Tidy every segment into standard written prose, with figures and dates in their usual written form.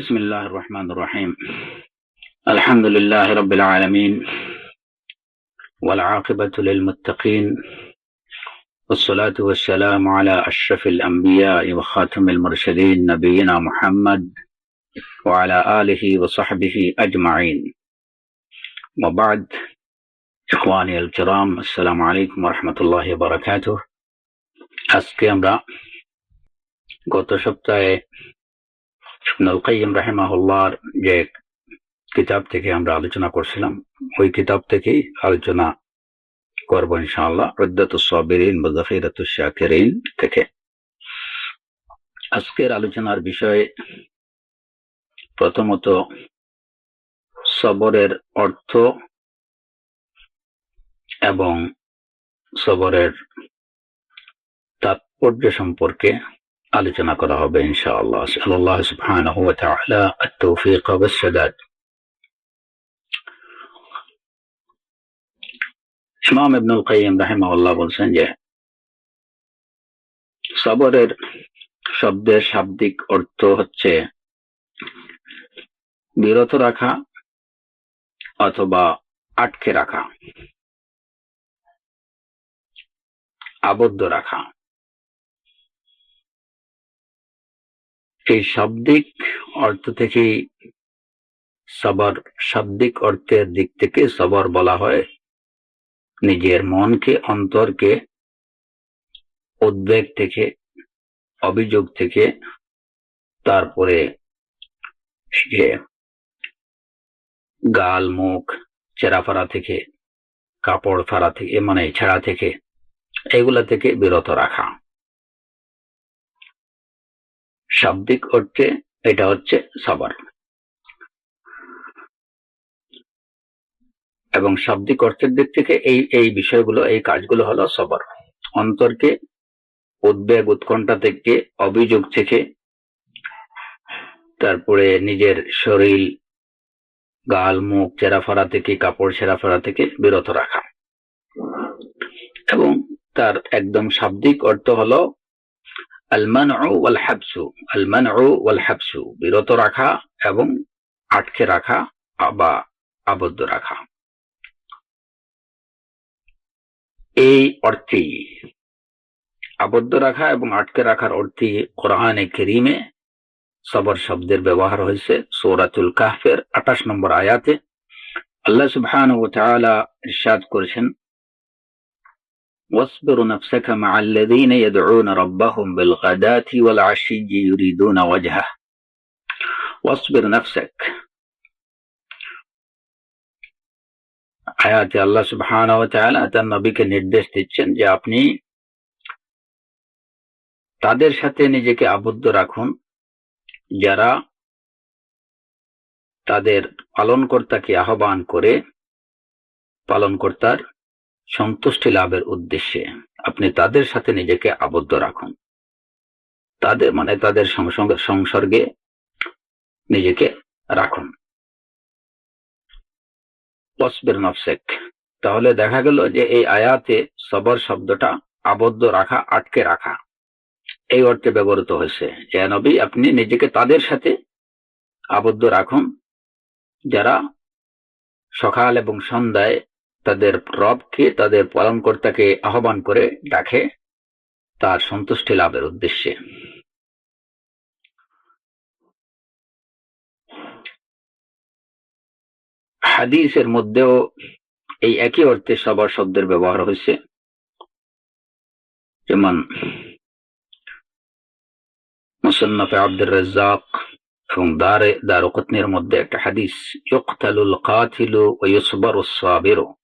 بسم الله الرحمن الرحيم. الحمد لله رب العالمين، والعاقبة للمتقين، والصلاة والسلام على أشرف الأنبياء وخاتم المرسلين نبينا محمد وعلى آله وصحبه أجمعين، وبعد. إخواني الكرام، السلام عليكم ورحمة الله وبركاته. আজকে আমরা গত সপ্তাহে ইবনুল কাইয়্যিম রাহিমাহুল্লাহর যে কিতাব থেকে আমরা আলোচনা করছিলাম, ওই কিতাব থেকেই আলোচনা করব ইনশাআল্লাহ। উদ্দাতুস সাবিরিন ওয়া যাখিরাতুশ শাকিরিন থেকে। আজকের আলোচনার বিষয় প্রথমত সবরের অর্থ এবং সবরের তাৎপর্য সম্পর্কে আলোচনা করা হবে ইনশাআল্লাহ। আল্লাহ সুবহানাহু ওয়া তাআলা আত-তাওফীক ওয়াস সাদাদ। ইমাম ইবনুল কাইয়্যিম রাহিমাহুল্লাহ বলছেন যে সবরের শব্দের শাব্দিক অর্থ হচ্ছে বিরত রাখা অথবা আটকে রাখা, আবদ্ধ রাখা। এই শাব্দিক অর্থ থেকে সবর, শাব্দিক অর্থের দিক থেকে সবর বলা হয় নিজের মনকে, অন্তরকে উদ্বেগ থেকে, অভিযোগ থেকে, তারপরে গাল মুখ চেরা ফাড়া থেকে, কাপড় ফাড়া থেকে, মানে ছেঁড়া থেকে, এগুলা থেকে বিরত রাখা। শাব্দিক অর্থে এটা হচ্ছে সবর, এবং শাব্দিক অর্থের দিক থেকে এই বিষয়গুলো, এই কাজগুলো হলো সবর। অন্তরকে উদ্বেগ উৎকণ্ঠা থেকে, অভিযোগ থেকে, তারপরে নিজের শরীর গাল মুখ চেরা ফাড়া থেকে, কাপড় ছেঁড়া ফাড়া থেকে বিরত রাখা। এবং তার একদম শাব্দিক অর্থ হলো আল-মানউ ওয়াল হাবসু। আল-মানউ ওয়াল হাবসু, বিরত রাখা এবং আটকে রাখা বা আবদ্ধ রাখা। এই অর্থেই আবদ্ধ রাখা এবং আটকে রাখার অর্থে কোরআনে কারীমে সবর শব্দের ব্যবহার হয়েছে। সূরাতুল কাহফের 28 নম্বর আয়াতে আল্লাহ সুবহানাহু ওয়া তাআলা ইরশাদ করেছেন, ওয়াসবির নাফসাকা মা'আল্লাযীনা ইয়াদউনা রাব্বাহুম বিল-গাদাতি ওয়াল-আশিয়্যি ইউরিদুনা ওয়াজহাহ। ওয়াসবির নাফসাক আয়াতে আল্লাহ সুবহানাহু ওয়া তাআলা তার নবীকে নির্দেশ দিচ্ছেন যে আপনি তাদের সাথে নিজেকে আবদ্ধ রাখুন যারা তাদের পালনকর্তাকে আহ্বান করে পালনকর্তার সন্তুষ্টি লাভের উদ্দেশ্যে আপনি তাদের সাথে নিজেকে আবদ্ধ রাখুন। তাদের মানে তাদের সংসর্গে নিজেকে রাখুন। ওয়াসবির নাফসাক, তাহলে দেখা গেল যে এই আয়াতে সবর শব্দটা আবদ্ধ রাখা, আটকে রাখা, এই অর্থে ব্যবহৃত হয়েছে। যে নবী আপনি নিজেকে তাদের সাথে আবদ্ধ রাখুন যারা সকাল এবং সন্ধ্যায় তাদের রবকে, তাদের পালনকর্তাকে আহ্বান করে ডাকে তার সন্তুষ্টি লাভের উদ্দেশ্যে। হাদিসের মধ্যেও এই একই অর্থে সবর শব্দের ব্যবহার হয়েছে। যেমন মুসান্নাফে আব্দুর রাজ্জাক এবং দারুকুতনির মধ্যে একটা হাদিস, ইউকতালুল কাতিলু ওয়া ইউসবারুস সাবিরু,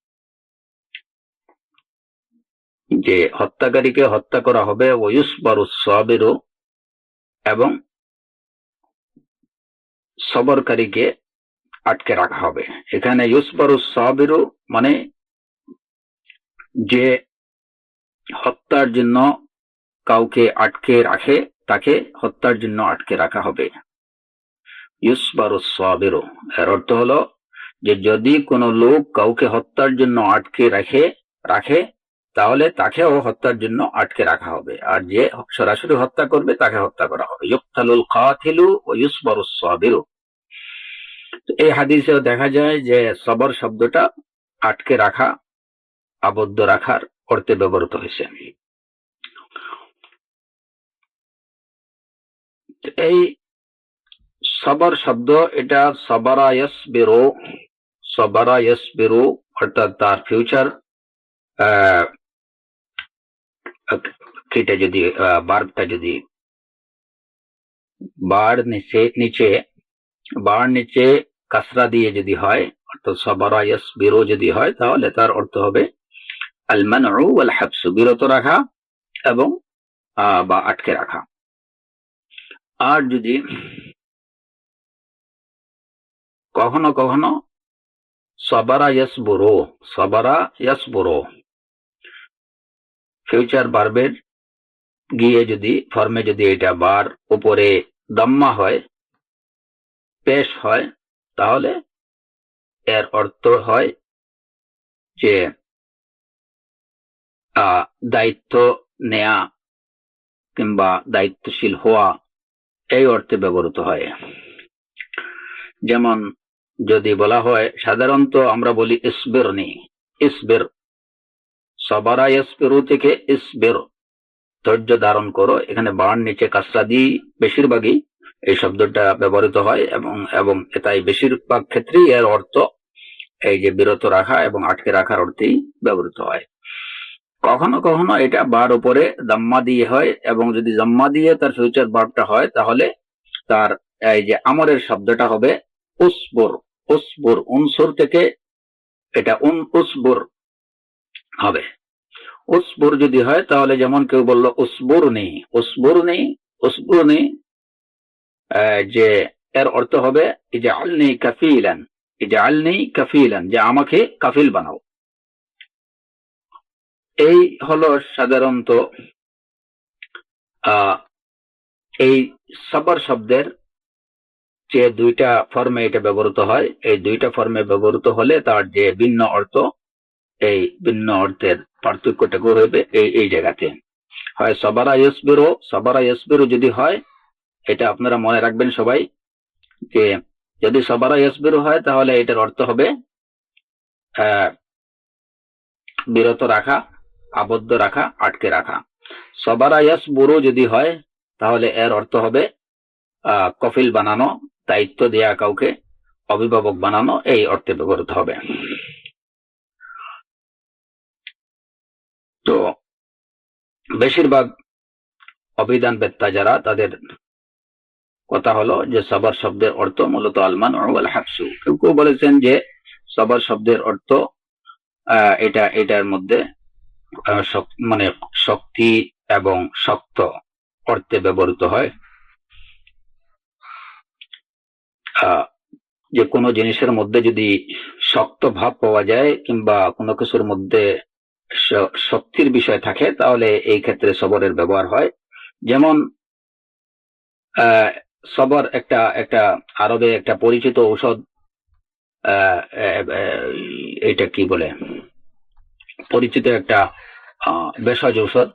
যে হত্যাকারীকে হত্যা করা হবে, ওয়া ইউসবারুস সাবিরু, এবং সবরকারীকে আটকে রাখা হবে। এখানে ইউসবারুস সাবিরু মানে যে হত্যার জন্য কাউকে আটকে রাখে তাকে হত্যার জন্য আটকে রাখা হবে। ইউসবারুস সাবিরু এর অর্থ হলো যে যদি কোনো লোক কাউকে হত্যার জন্য আটকে রাখে তাহলে তাকেও হত্যার জন্য আটকে রাখা হবে, আর যে সরাসরি হত্যা করবে তাকে হত্যা করা হবে। ইউকতালুল কাতিলু ওয়া ইউসবারুস সাবিরু। এই হাদিসেও দেখা যায় যে সবর শব্দটা আটকে রাখা, আবদ্ধ রাখার অর্থে ব্যবহৃত হয়েছে। এই সবর শব্দ এটা সবারা ইয়াসবিরু, সবারা ইয়াসবিরু অর্থাৎ তার ফিউচার এটা যদি বার্বটা যদি বার নিচে কাসরা দিয়ে যদি হয়, অর্থাৎ সবারা ইয়াসবিরু যদি হয়, তাহলে তার অর্থ হবে আল মানউ ওয়াল হাবসু, বিরত রাখা এবং বা আটকে রাখা। আর যদি কখনো কখনো সবারা ইয়াসবুরু ফিউচার ভার্বের গিয়ে যদি ফর্মে যদি এটা বার উপরে দাম্মা হয়, পেশ হয়, তাহলে এর অর্থ হয় যে দায়িত্ব নেয়া কিংবা দায়িত্বশীল হওয়া, এই অর্থে ব্যবহৃত হয়। যেমন যদি বলা হয়, সাধারণত আমরা বলি ইসবির, সবারা ইয়াসবিরু থেকে ইসবির, ধৈর্য ধারণ করো। এখানে বাড় নিচে কাসরা দিয়ে বেশিরভাগই এই শব্দটা ব্যবহৃত হয় এবং তাই বেশিরভাগ ক্ষেত্রেই এর অর্থ এই যে বিরত রাখা এবং আটকে রাখার অর্থেই ব্যবহৃত হয়। কখনো কখনো এটা বার উপরে দাম্মা দিয়ে হয়, এবং যদি দাম্মা দিয়ে তার ফিউচার ভার্বটা হয়, তাহলে তার এই যে আমরের শব্দটা হবে উসবুর, উনসুর থেকে এটা উসবুর হবে। উসবুর যদি হয়, তাহলে যেমন কেউ বলল উসবুরনি, যে এর অর্থ হবে ইজআলনি কাফিলান, যে আমাকে কাফিল বানাও। এই হলো সাধারণত এই সবর শব্দের যে দুইটা ফর্মে এটা ব্যবহৃত হয়, এই দুইটা ফর্মে ব্যবহৃত হলে তার যে ভিন্ন অর্থ, এই ভিন্ন অর্থের পার্থক্যটা করবে এই জায়গাতে হয়। সবারা ইয়াসবিরু যদি হয়, এটা আপনারা মনে রাখবেন সবাই, যে যদি সবারা ইয়াসবিরু হয়, তাহলে এটার অর্থ হবে বিরত রাখা, আবদ্ধ রাখা, আটকে রাখা। সবারা ইয়াসবুরু যদি হয়, তাহলে এর অর্থ হবে কফিল বানানো, দায়িত্ব দেয়া, কাউকে অভিভাবক বানানো, এই অর্থে ব্যবহৃত হবে। তো বেশিরভাগ অভিধান বেত্তা যারা, তাদের কথা হলো যে সবর শব্দের অর্থ মূলত আল মানউ ওয়াল হাবসু। কেউ কেউ বলেছেন যে সবর শব্দের অর্থ এটার মধ্যে মানে শক্তি এবং শক্ত অর্থে ব্যবহৃত হয়। যে কোনো জিনিসের মধ্যে যদি শক্ত ভাব পাওয়া যায় কিংবা কোনো কিছুর মধ্যে শক্তির বিষয় থাকে, তাহলে এই ক্ষেত্রে সবরের ব্যবহার হয়। যেমন সবর একটা আরবে একটা পরিচিত ঔষধ, এটা কি বলে, পরিচিত একটা ভেষজ ঔষধ,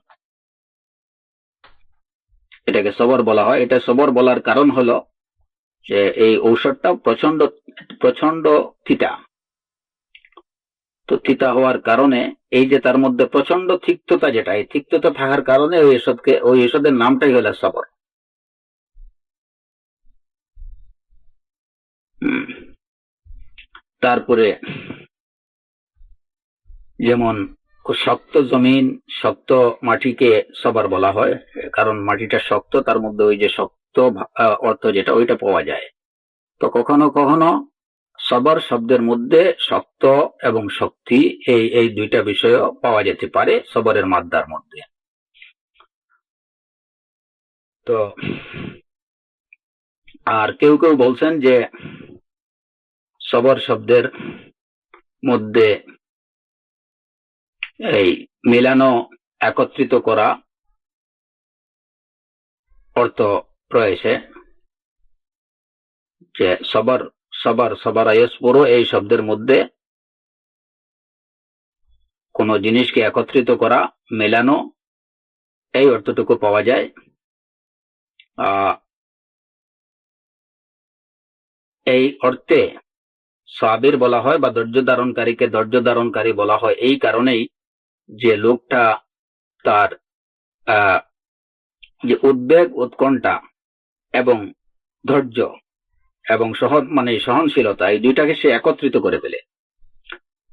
এটাকে সবর বলা হয়। এটা সবর বলার কারণ হলো যে এই ঔষধটা প্রচন্ড তিতা। তো তিতা হওয়ার কারণে এই যে তার মধ্যে প্রচন্ড তিক্ততা, যেটা এই তিক্ততা থাকার কারণে ওই ঔষধের নামটাই হলো সবর। তারপরে যেমন শক্ত জমিন, শক্ত মাটিকে সবর বলা হয়, কারণ মাটিটা শক্ত, তার মধ্যে ওই যে শক্ত অর্থ যেটা, ওইটা পাওয়া যায়। তো কখনো কখনো সবর শব্দের মধ্যে শক্ত এবং শক্তি এই দুইটা বিষয় পাওয়া যেতে পারে সবরের মাদ্দার মধ্যে। তো আর কেউ কেউ বলছেন যে সবর শব্দের মধ্যে এই মেলানো, একত্রিত করা অর্থ রয়েছে, যে সবারা ইয়াসবুরু এই শব্দের মধ্যে কোন জিনিসকে একত্রিত করা, মেলানো, এই অর্থটুকু পাওয়া যায়। এই অর্থে সাবির বলা হয় বা ধৈর্য ধারণকারীকে ধৈর্য ধারণকারী বলা হয় এই কারণেই যে লোকটা তার যে উদ্বেগ, উৎকণ্ঠা এবং ধৈর্য এবং সহনশীলতা, এই দুইটাকে সে একত্রিত করে ফেলে।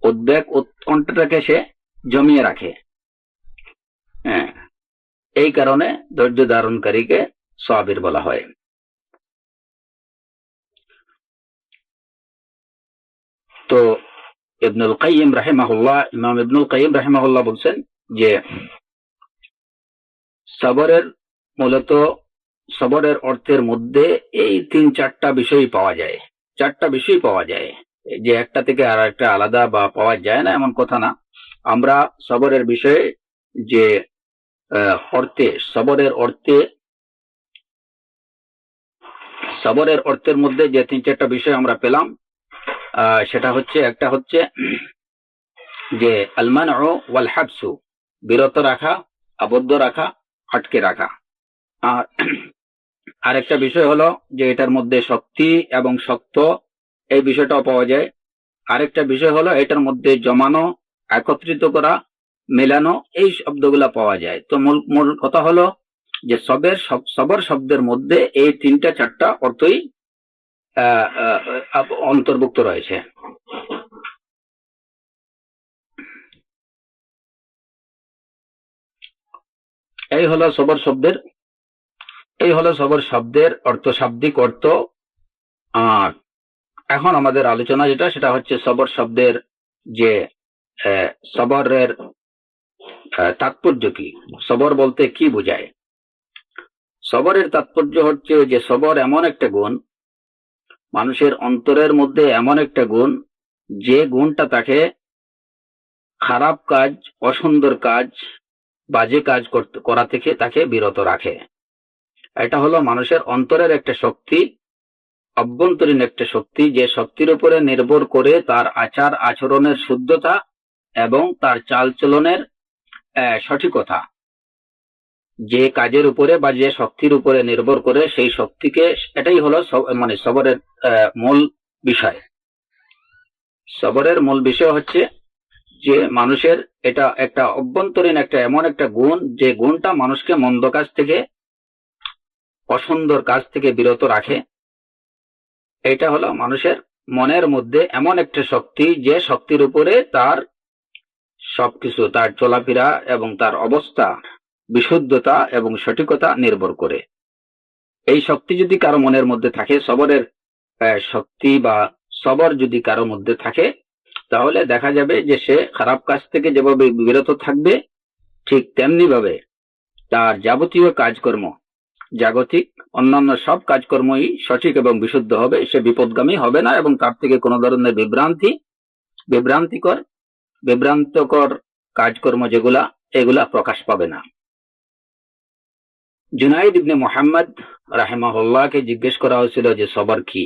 উদ্বেগ, উৎকণ্ঠাটাকে সে জমিয়ে রাখে। হ্যাঁ, এই কারণে ধৈর্য ধারণকারীকে সাবির বলা হয়। তো ইবনুল কাইয়িম রাহিমাহুল্লাহ, ইমাম ইবনুল কাইয়িম রাহিমাহুল্লাহ বলছেন যে সবরের অর্থের মধ্যে এই 3-4টা বিষয় পাওয়া যায়। 4টা বিষয় পাওয়া যায়, যে একটা থেকে আর একটা আলাদা বা পাওয়া যায় না এমন কথা না। আমরা সবরের বিষয়ে যে সবরের অর্থের মধ্যে যে 3-4টা বিষয় আমরা পেলাম, সেটা হচ্ছে, একটা হচ্ছে যে আল মানউ ওয়াল হাবসু, বিরত রাখা, আবদ্ধ রাখা, আটকে রাখা। আর আরেকটা বিষয় হলো যে এটার মধ্যে শক্তি এবং শক্ত, এই বিষয়টাও পাওয়া যায়। আরেকটা বিষয় হলো এটার মধ্যে জমানো, একত্রিত করা, মেলানো, এই শব্দগুলা পাওয়া যায়। তো মূল কথা হলো যে সবর শব্দের মধ্যে এই 3-4টা অর্থই অন্তর্ভুক্ত রয়েছে। এই হলো সবর শব্দের অর্থ, শাব্দিক অর্থ। আর এখন আমাদের আলোচনা যেটা, সেটা হচ্ছে সবর শব্দের যে সবরের তাৎপর্য কি, সবর বলতে কি বোঝায়। সবরের তাৎপর্য হচ্ছে যে সবর এমন একটা গুণ, মানুষের অন্তরের মধ্যে এমন একটা গুণ, যে গুণটা তাকে খারাপ কাজ, অসুন্দর কাজ, বাজে কাজ করা থেকে তাকে বিরত রাখে। এটা হলো মানুষের অন্তরের একটা শক্তি, অভ্যন্তরীণ একটা শক্তি, যে শক্তির উপরে নির্ভর করে তার আচার আচরণের শুদ্ধতা এবং তার চালচলনের সঠিকতা, যে কাজের উপরে বা যে শক্তির উপরে নির্ভর করে সেই শক্তিকে, এটাই হলো সবরের মূল বিষয়। সবরের মূল বিষয় হচ্ছে যে মানুষের এটা একটা অভ্যন্তরীণ একটা এমন একটা গুণ, যে গুণটা মানুষকে মন্দ কাজ থেকে, অসুন্দর কাজ থেকে বিরত রাখে। এটা হলো মানুষের মনের মধ্যে এমন একটা শক্তি, যে শক্তির উপরে তার সবকিছু, তার চলাফেরা এবং তার অবস্থা, বিশুদ্ধতা এবং সঠিকতা নির্ভর করে। এই শক্তি যদি কারো মনের মধ্যে থাকে, সবরের শক্তি বা সবর যদি কারো মধ্যে থাকে, তাহলে দেখা যাবে যে সে খারাপ কাজ থেকে যেভাবে বিরত থাকবে, ঠিক তেমনি ভাবে তার যাবতীয় কাজকর্ম, জাগতিক অন্যান্য সব কাজকর্মই সঠিক এবং বিশুদ্ধ হবে। সে বিপদগামী হবে না এবং তার থেকে কোনো ধরনের বিভ্রান্তকর কাজকর্ম যেগুলা, এগুলা প্রকাশ পাবে না। জুনাইদ ইবনে মুহাম্মদ রাহিমাহুল্লাহকে জিজ্ঞেস করা হয়েছিল যে সবর কি,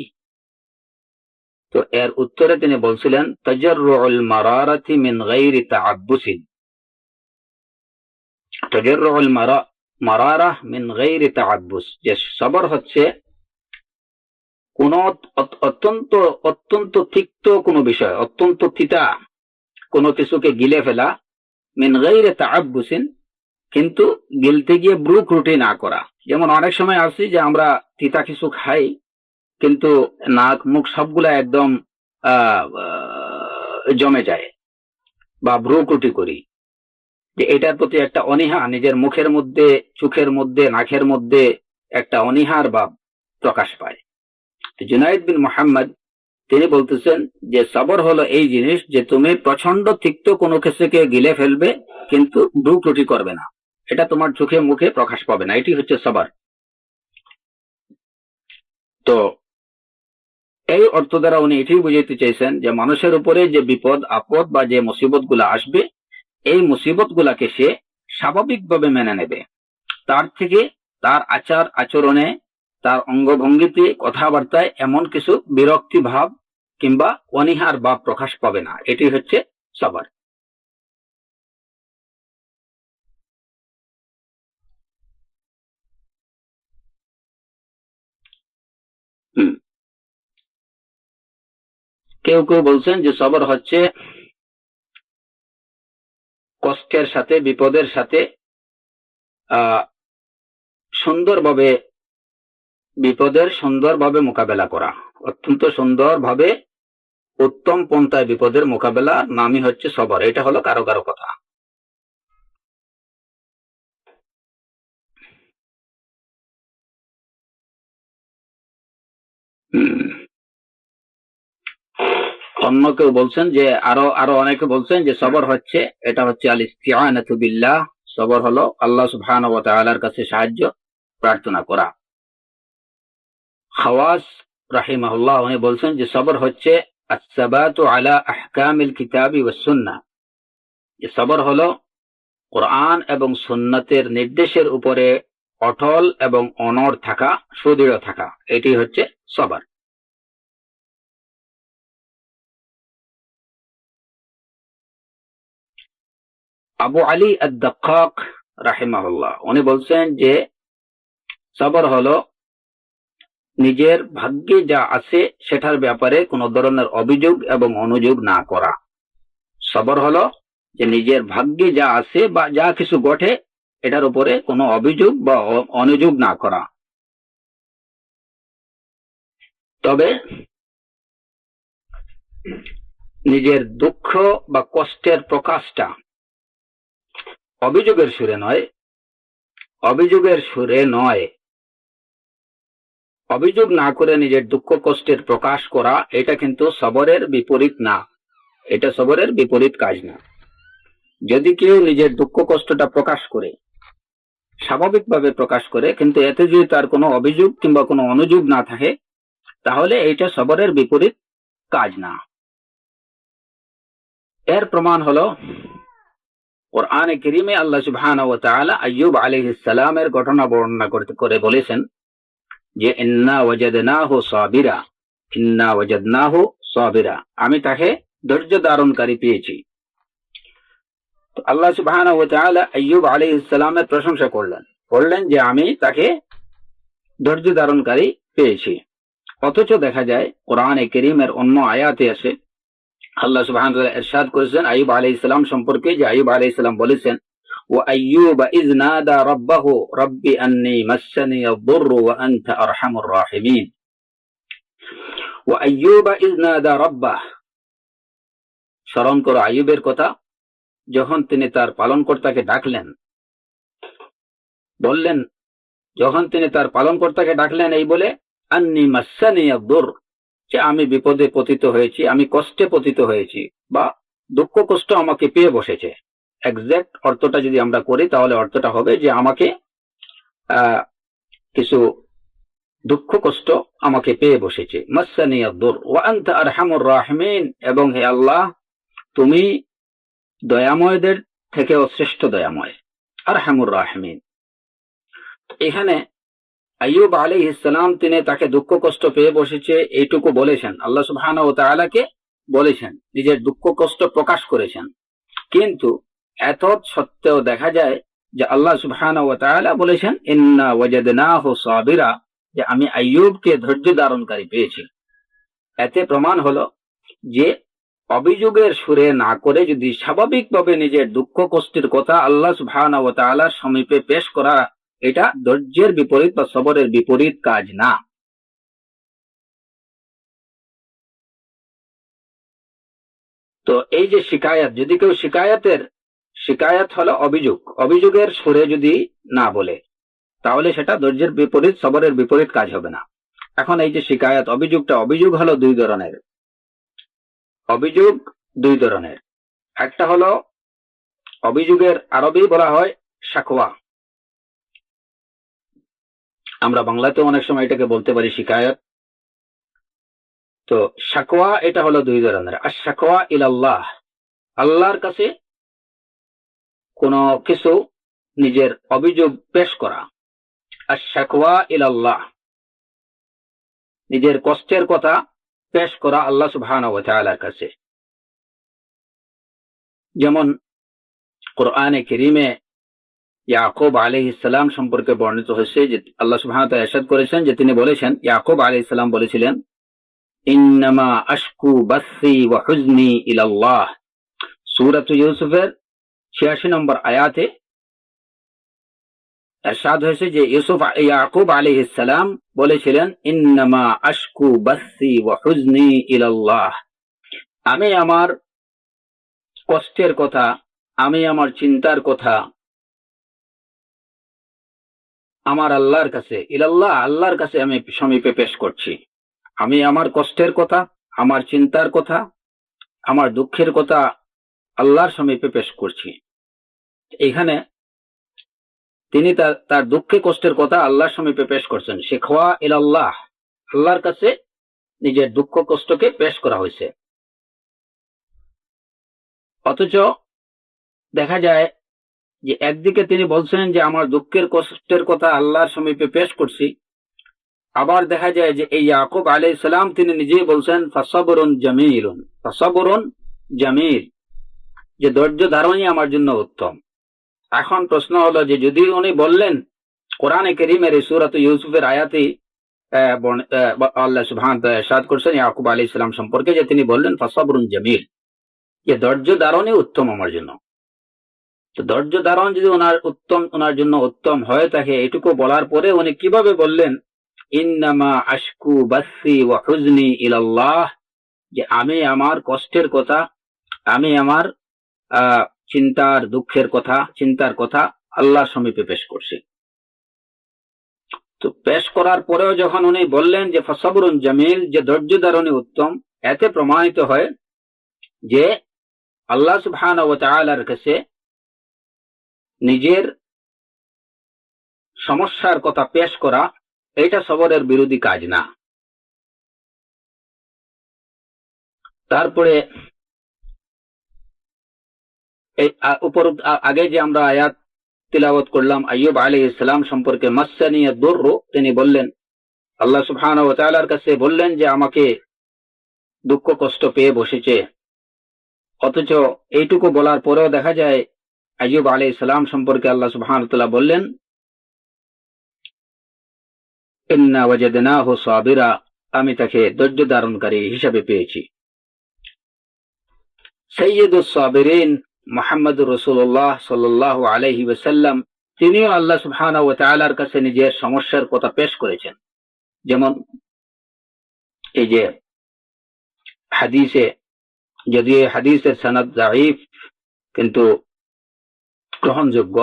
তো এর উত্তরে তিনি বলছিলেন তাজাররুল মারারাতি মিন গায়রি তাআব্বুসিন। তাজাররুল মারারা মিন গায়রি তাআব্বুস, যে সবর হচ্ছে কোন অত্যন্ত তিক্ত কোনো বিষয়, অত্যন্ত তিতা কোনো কিছুকে গিলে ফেলা, মিন গায়রি তাআব্বুসিন, কিন্তু গিলতে গিয়ে ব্রুকুটি না করা। যেমন অনেক সময় আসি যে আমরা তিতা কিছু খাই, কিন্তু নাক মুখ সবগুলা একদম জমে যায় বা ব্রুকুটি করি, যে এটার প্রতি একটা অনীহা নিজের মুখের মধ্যে, চোখের মধ্যে, নাকের মধ্যে একটা অনীহার ভাব প্রকাশ পায়। জুনাইদ বিন মুহাম্মদ তিনি বলতেছেন যে সবর হলো এই জিনিস, যে তুমি প্রচন্ড তিক্ত কোনো কিছুকে গিলে ফেলবে কিন্তু ব্রুকুটি করবে না, এটা তোমার চোখে মুখে প্রকাশ পাবে না, এটি হচ্ছে সবর। তো এই অর্থ দ্বারা উনি এটাই বুঝাইতে চাইছেন যে মানুষের উপরে যে বিপদ আপদ বা যে মুসিবত গুলা আসবে, এই মুসিবত গুলাকে সে স্বাভাবিকভাবে মেনে নেবে। তার থেকে তার আচার আচরণে, তার অঙ্গভঙ্গিতে, কথাবার্তায় এমন কিছু বিরক্তি ভাব কিংবা অনীহার ভাব প্রকাশ পাবে না। এটি হচ্ছে সবর। কেউ কেউ বলছেন যে সবর হচ্ছে কষ্টের সাথে, বিপদের সাথে সুন্দরভাবে বিপদের সুন্দরভাবে মোকাবেলা করা, অত্যন্ত সুন্দরভাবে উত্তম পন্থায় বিপদের মোকাবেলা নামই হচ্ছে সবর। এটা হলো কারো কারো কথা। অন্য কেউ বলছেন যে আরো আরো অনেকে বলছেন যে সবর হচ্ছে, এটা হচ্ছে আল ইস্তিআনাতু বিল্লাহ। সবর হলো আল্লাহ সুবহানাহু ওয়া তাআলার কাছে সাহায্য প্রার্থনা করা। খাওয়াস রাহিমাহুল্লাহ উনি বলছেন যে সবর হচ্ছে আস-সাবাতু আলা আহকামিল কিতাবি ওয়াস সুন্নাহ। যে সবর হলো কোরআন এবং সুন্নাতের নির্দেশের উপরে অটল এবং অনড় থাকা, সুদৃঢ় থাকা, এটি হচ্ছে সবর। আবু আলী আদ-দাক্কাক রাহিমাহুল্লাহ উনি বলছেন যে সবর হলো নিজের ভাগ্যে যা আছে সেটার ব্যাপারে কোন ধরনের অভিযোগ এবং অনুযোগ না করা। সবর হলো যে নিজের ভাগ্যে যা আছে বা যা কিছু ঘটে এটার উপরে কোনো অভিযোগ বা অনুযোগ না করা। তবে নিজের দুঃখ বা কষ্টের প্রকাশটা অভিযোগের সুরে নয়, অভিযোগ না করে নিজের দুঃখ কষ্টের প্রকাশ করা, এটা কিন্তু সবরের বিপরীত না, এটা সবরের বিপরীত কাজ না। যদি কেউ নিজের দুঃখ কষ্টটা প্রকাশ করে, স্বাভাবিকভাবে প্রকাশ করে, কিন্তু এতে যদি তার কোনো অভিযোগ কিংবা কোনো অনুযোগ না থাকে, তাহলে এটা সবরের বিপরীত কাজ না। এর প্রমাণ হলো কোরআনে কারীমে আল্লাহ সুবহানাহু ওয়া তাআলা আইয়ুব আলাইহিস সালামের ঘটনা বর্ণনা করে বলেছেন যে ইন্না ওয়াজাদনাহু সাবিরা, আমি তাকে ধৈর্য ধারণকারী পেয়েছি। তো আল্লাহ সুবহানাহু ওয়া তাআলা আইয়ুব আলাইহিস সালামের প্রশংসা করলেন যে আমি তাকে ধৈর্য ধারণকারী পেয়েছি। অথচ দেখা যায় কোরআনে কারীমের অন্য আয়াতে আছে আল্লাহ সুবহানাহু ওয়া তাআলা ইরশাদ করেছেন আইয়ুব আলাইহিস সালাম সম্পর্কে, যে আইয়ুব আলাইহিস সালাম বলেছেন ওয়া আইয়ুব ইয নাদা রাব্বাহু রাব্বি আন্নী মাসসানি আদ-দুররু ওয়া আনতা আরহামুর রাহিমিন। ওয়া আইয়ুব ইয নাদা রাব্বাহ, স্মরণ করো আইয়ুবের কথা, যখন তিনি তার পালনকর্তাকে ডাকলেন, বললেন, যখন তিনি তার পালনকর্তাকে ডাকলেন এই বলে আন্নী মাসসানি আদ-দুরর, যে আমি বিপদে পতিত হয়েছি, আমি কষ্টে পতিত হয়েছি, বা দুঃখ কষ্ট আমাকে পেয়ে বসেছে। এক্সাক্ট অর্থটা যদি আমরা করি তাহলে অর্থটা হবে যে আমাকে কিছু দুঃখ কষ্ট আমাকে পেয়ে বসেছে। মাসসানি আদ-দুর ওয়া আনতা আরহামুর রাহিমিন, এবং হে আল্লাহ তুমি দয়াময়দের থেকেও শ্রেষ্ঠ দয়াময়, আরহামুর রাহিমিন। এখানে আইয়ুব আলাইহিস সালাম তিনি তাকে দুঃখ কষ্ট পেয়ে বসেছে এইটুকু বলেছেন, আল্লাহ সুবহানাহু ওয়া তাআলাকে বলেছেন, নিজের দুঃখ কষ্ট প্রকাশ করেছেন। কিন্তু এত সত্ত্বেও দেখা যায় যে আল্লাহ সুবহানাহু ওয়া তাআলা বলেছেন ইন্না ওয়াজাদনাহু সাবিরা, যে আমি আইয়ুবকে ধৈর্য ধারণকারী পেয়েছি। এতে প্রমাণ হলো যে অভিযোগের সুরে না করে যদি স্বাভাবিকভাবে নিজের দুঃখ কষ্টের কথা আল্লাহ সুবহানাহু ওয়া তাআলার সমীপে পেশ করা, এটা ধৈর্যের বিপরীত বা সবরের বিপরীত কাজ না। তো এই যে শিকায়াত, যদি কেউ শিকায়াত হলো অভিযোগের সুরে যদি না বলে, তাহলে সেটা ধৈর্যের বিপরীত, সবরের বিপরীত কাজ হবে না। এখন এই যে শিকায়াত, অভিযোগ হলো দুই ধরনের। একটা হলো অভিযোগের আরবি বলা হয় শাকওয়া, আমরা বাংলাতে অনেক সময় এটাকে বলতে পারি শিকায়াত। তো শাকওয়া এটা হলো দুই ধরনের। আশ-শাকওয়া ইলাল্লাহ, আল্লাহর কাছে কোনো কিছু নিজের অভিযোগ পেশ করা। আশ-শাকওয়া ইলাল্লাহ, নিজের কষ্টের কথা পেশ করা আল্লাহ সুবহানাহু ওয়া তাআলার কাছে। যেমন কোরআনে কারীমে ইয়াকুব আলাইহিস সালাম সম্পর্কে বর্ণিত হয়েছে যে আল্লাহ সুবহানাহু ওয়া তাআলা ইরশাদ করেছেন যে তিনি বলেছেন, ইয়াকুব আলাইহিস সালাম বলেছিলেন ইন্নামা আশকু বাসসি ওয়া হুজনি ইলাল্লাহ। সূরাত ইউসুফের 86 নম্বর আয়াতে ইরশাদ হয়েছে যে ইয়াকুব আলাইহিস সালাম বলেছিলেন, ইন্নামা আশকু বাসসি ওয়া হুজনি ইলাল্লাহ, আমি আমার কষ্টের কথা, আমি আমার চিন্তার কথা আমার আল্লাহর কাছে, ইলাল্লাহ, আল্লাহর কাছে আমি সমীপে পেশ করছি। আমি আমার কষ্টের কথা, আমার চিন্তার কথা, আমার দুঃখের কথা আল্লাহর সমীপে পেশ করছি। এখানে তিনি তার দুঃখে কষ্টের কথা আল্লাহর সমীপে পেশ করছেন। শিখওয়া ইলাল্লাহ, আল্লাহর কাছে নিজের দুঃখ কষ্টকে পেশ করা হয়েছে। অথচ দেখা যায় যে একদিকে তিনি বলছেন যে আমার দুঃখের কষ্টের কথা আল্লাহর সমীপে পেশ করছি, আবার দেখা যায় যে এই ইয়াকুব আলাইহিস সালাম তিনি নিজেই বলছেন ফাসাবরুন জামিলুন, ফাসাবরুন জামিল, যে ধৈর্য ধারণই আমার জন্য উত্তম। এখন প্রশ্ন হলো যে যদি উনি বললেন কোরআনে কারীমের এই সূরাত ইউসুফের আয়াতে আল্লাহ সুবহানাহু ওয়া তাআলা ইরশাদ করেছেন ইয়াকুব আলাইহিস সালাম সম্পর্কে, যে তিনি বললেন ফাসাবরুন জামিল, যে ধৈর্য ধারণই উত্তম আমার জন্য। তো ধৈর্য ধারণ যদি ওনার জন্য উত্তম হয়ে থাকে, এটুকু বলার পরে উনি কিভাবে বললেন ইন্নামা আশকু বাসসি ওয়া হুজনি ইলাল্লাহ, যে আমি আমার কষ্টের কথা, আমি আমার চিন্তার দুঃখের কথা, চিন্তার কথা আল্লাহর সমীপে পেশ করছি। তো পেশ করার পরেও যখন উনি বললেন যে ফাসাবরুন জামিল, যে ধৈর্য ধারণই উত্তম, এতে প্রমাণিত হয় যে আল্লাহ সুবহানাহু ওয়া তাআলার কাছে নিজের সমস্যার কথা পেশ করা এটা সবরের বিরোধী কাজ না। তারপরে এই আগে যে আমরা আয়াত তিলাওয়াত করলাম আইয়ুব আলাইহিস সালাম সম্পর্কে, মাসসানিয়া দুররু, তিনি বললেন আল্লাহ সুবহানাহু ওয়া তাআলার কাছে বললেন যে আমাকে দুঃখ কষ্ট পেয়ে বসেছে। অথচ এইটুকু বলার পরেও দেখা যায় আইয়ুব আলাইহিস সালাম সম্পর্কে আল্লাহ সুবহানাহু ওয়া তাআলা বললেন ইন্না ওয়াজাদনাহু সাবিরা, আমি তাকে ধৈর্য ধারণকারী হিসাবে পেয়েছি। সাইয়্যিদুস সাবিরিন মুহাম্মদুর রাসূলুল্লাহ সাল্লাল্লাহু আলাইহি ওয়াসাল্লাম, তিনিও আল্লাহ সুবহানাহু ওয়া তাআলার কাছে নিজের সমস্যার কথা পেশ করেছেন। যেমন এই যে হাদিসে, যদিও হাদিসের সনদ যায়ীফ কিন্তু গ্রহণযোগ্য,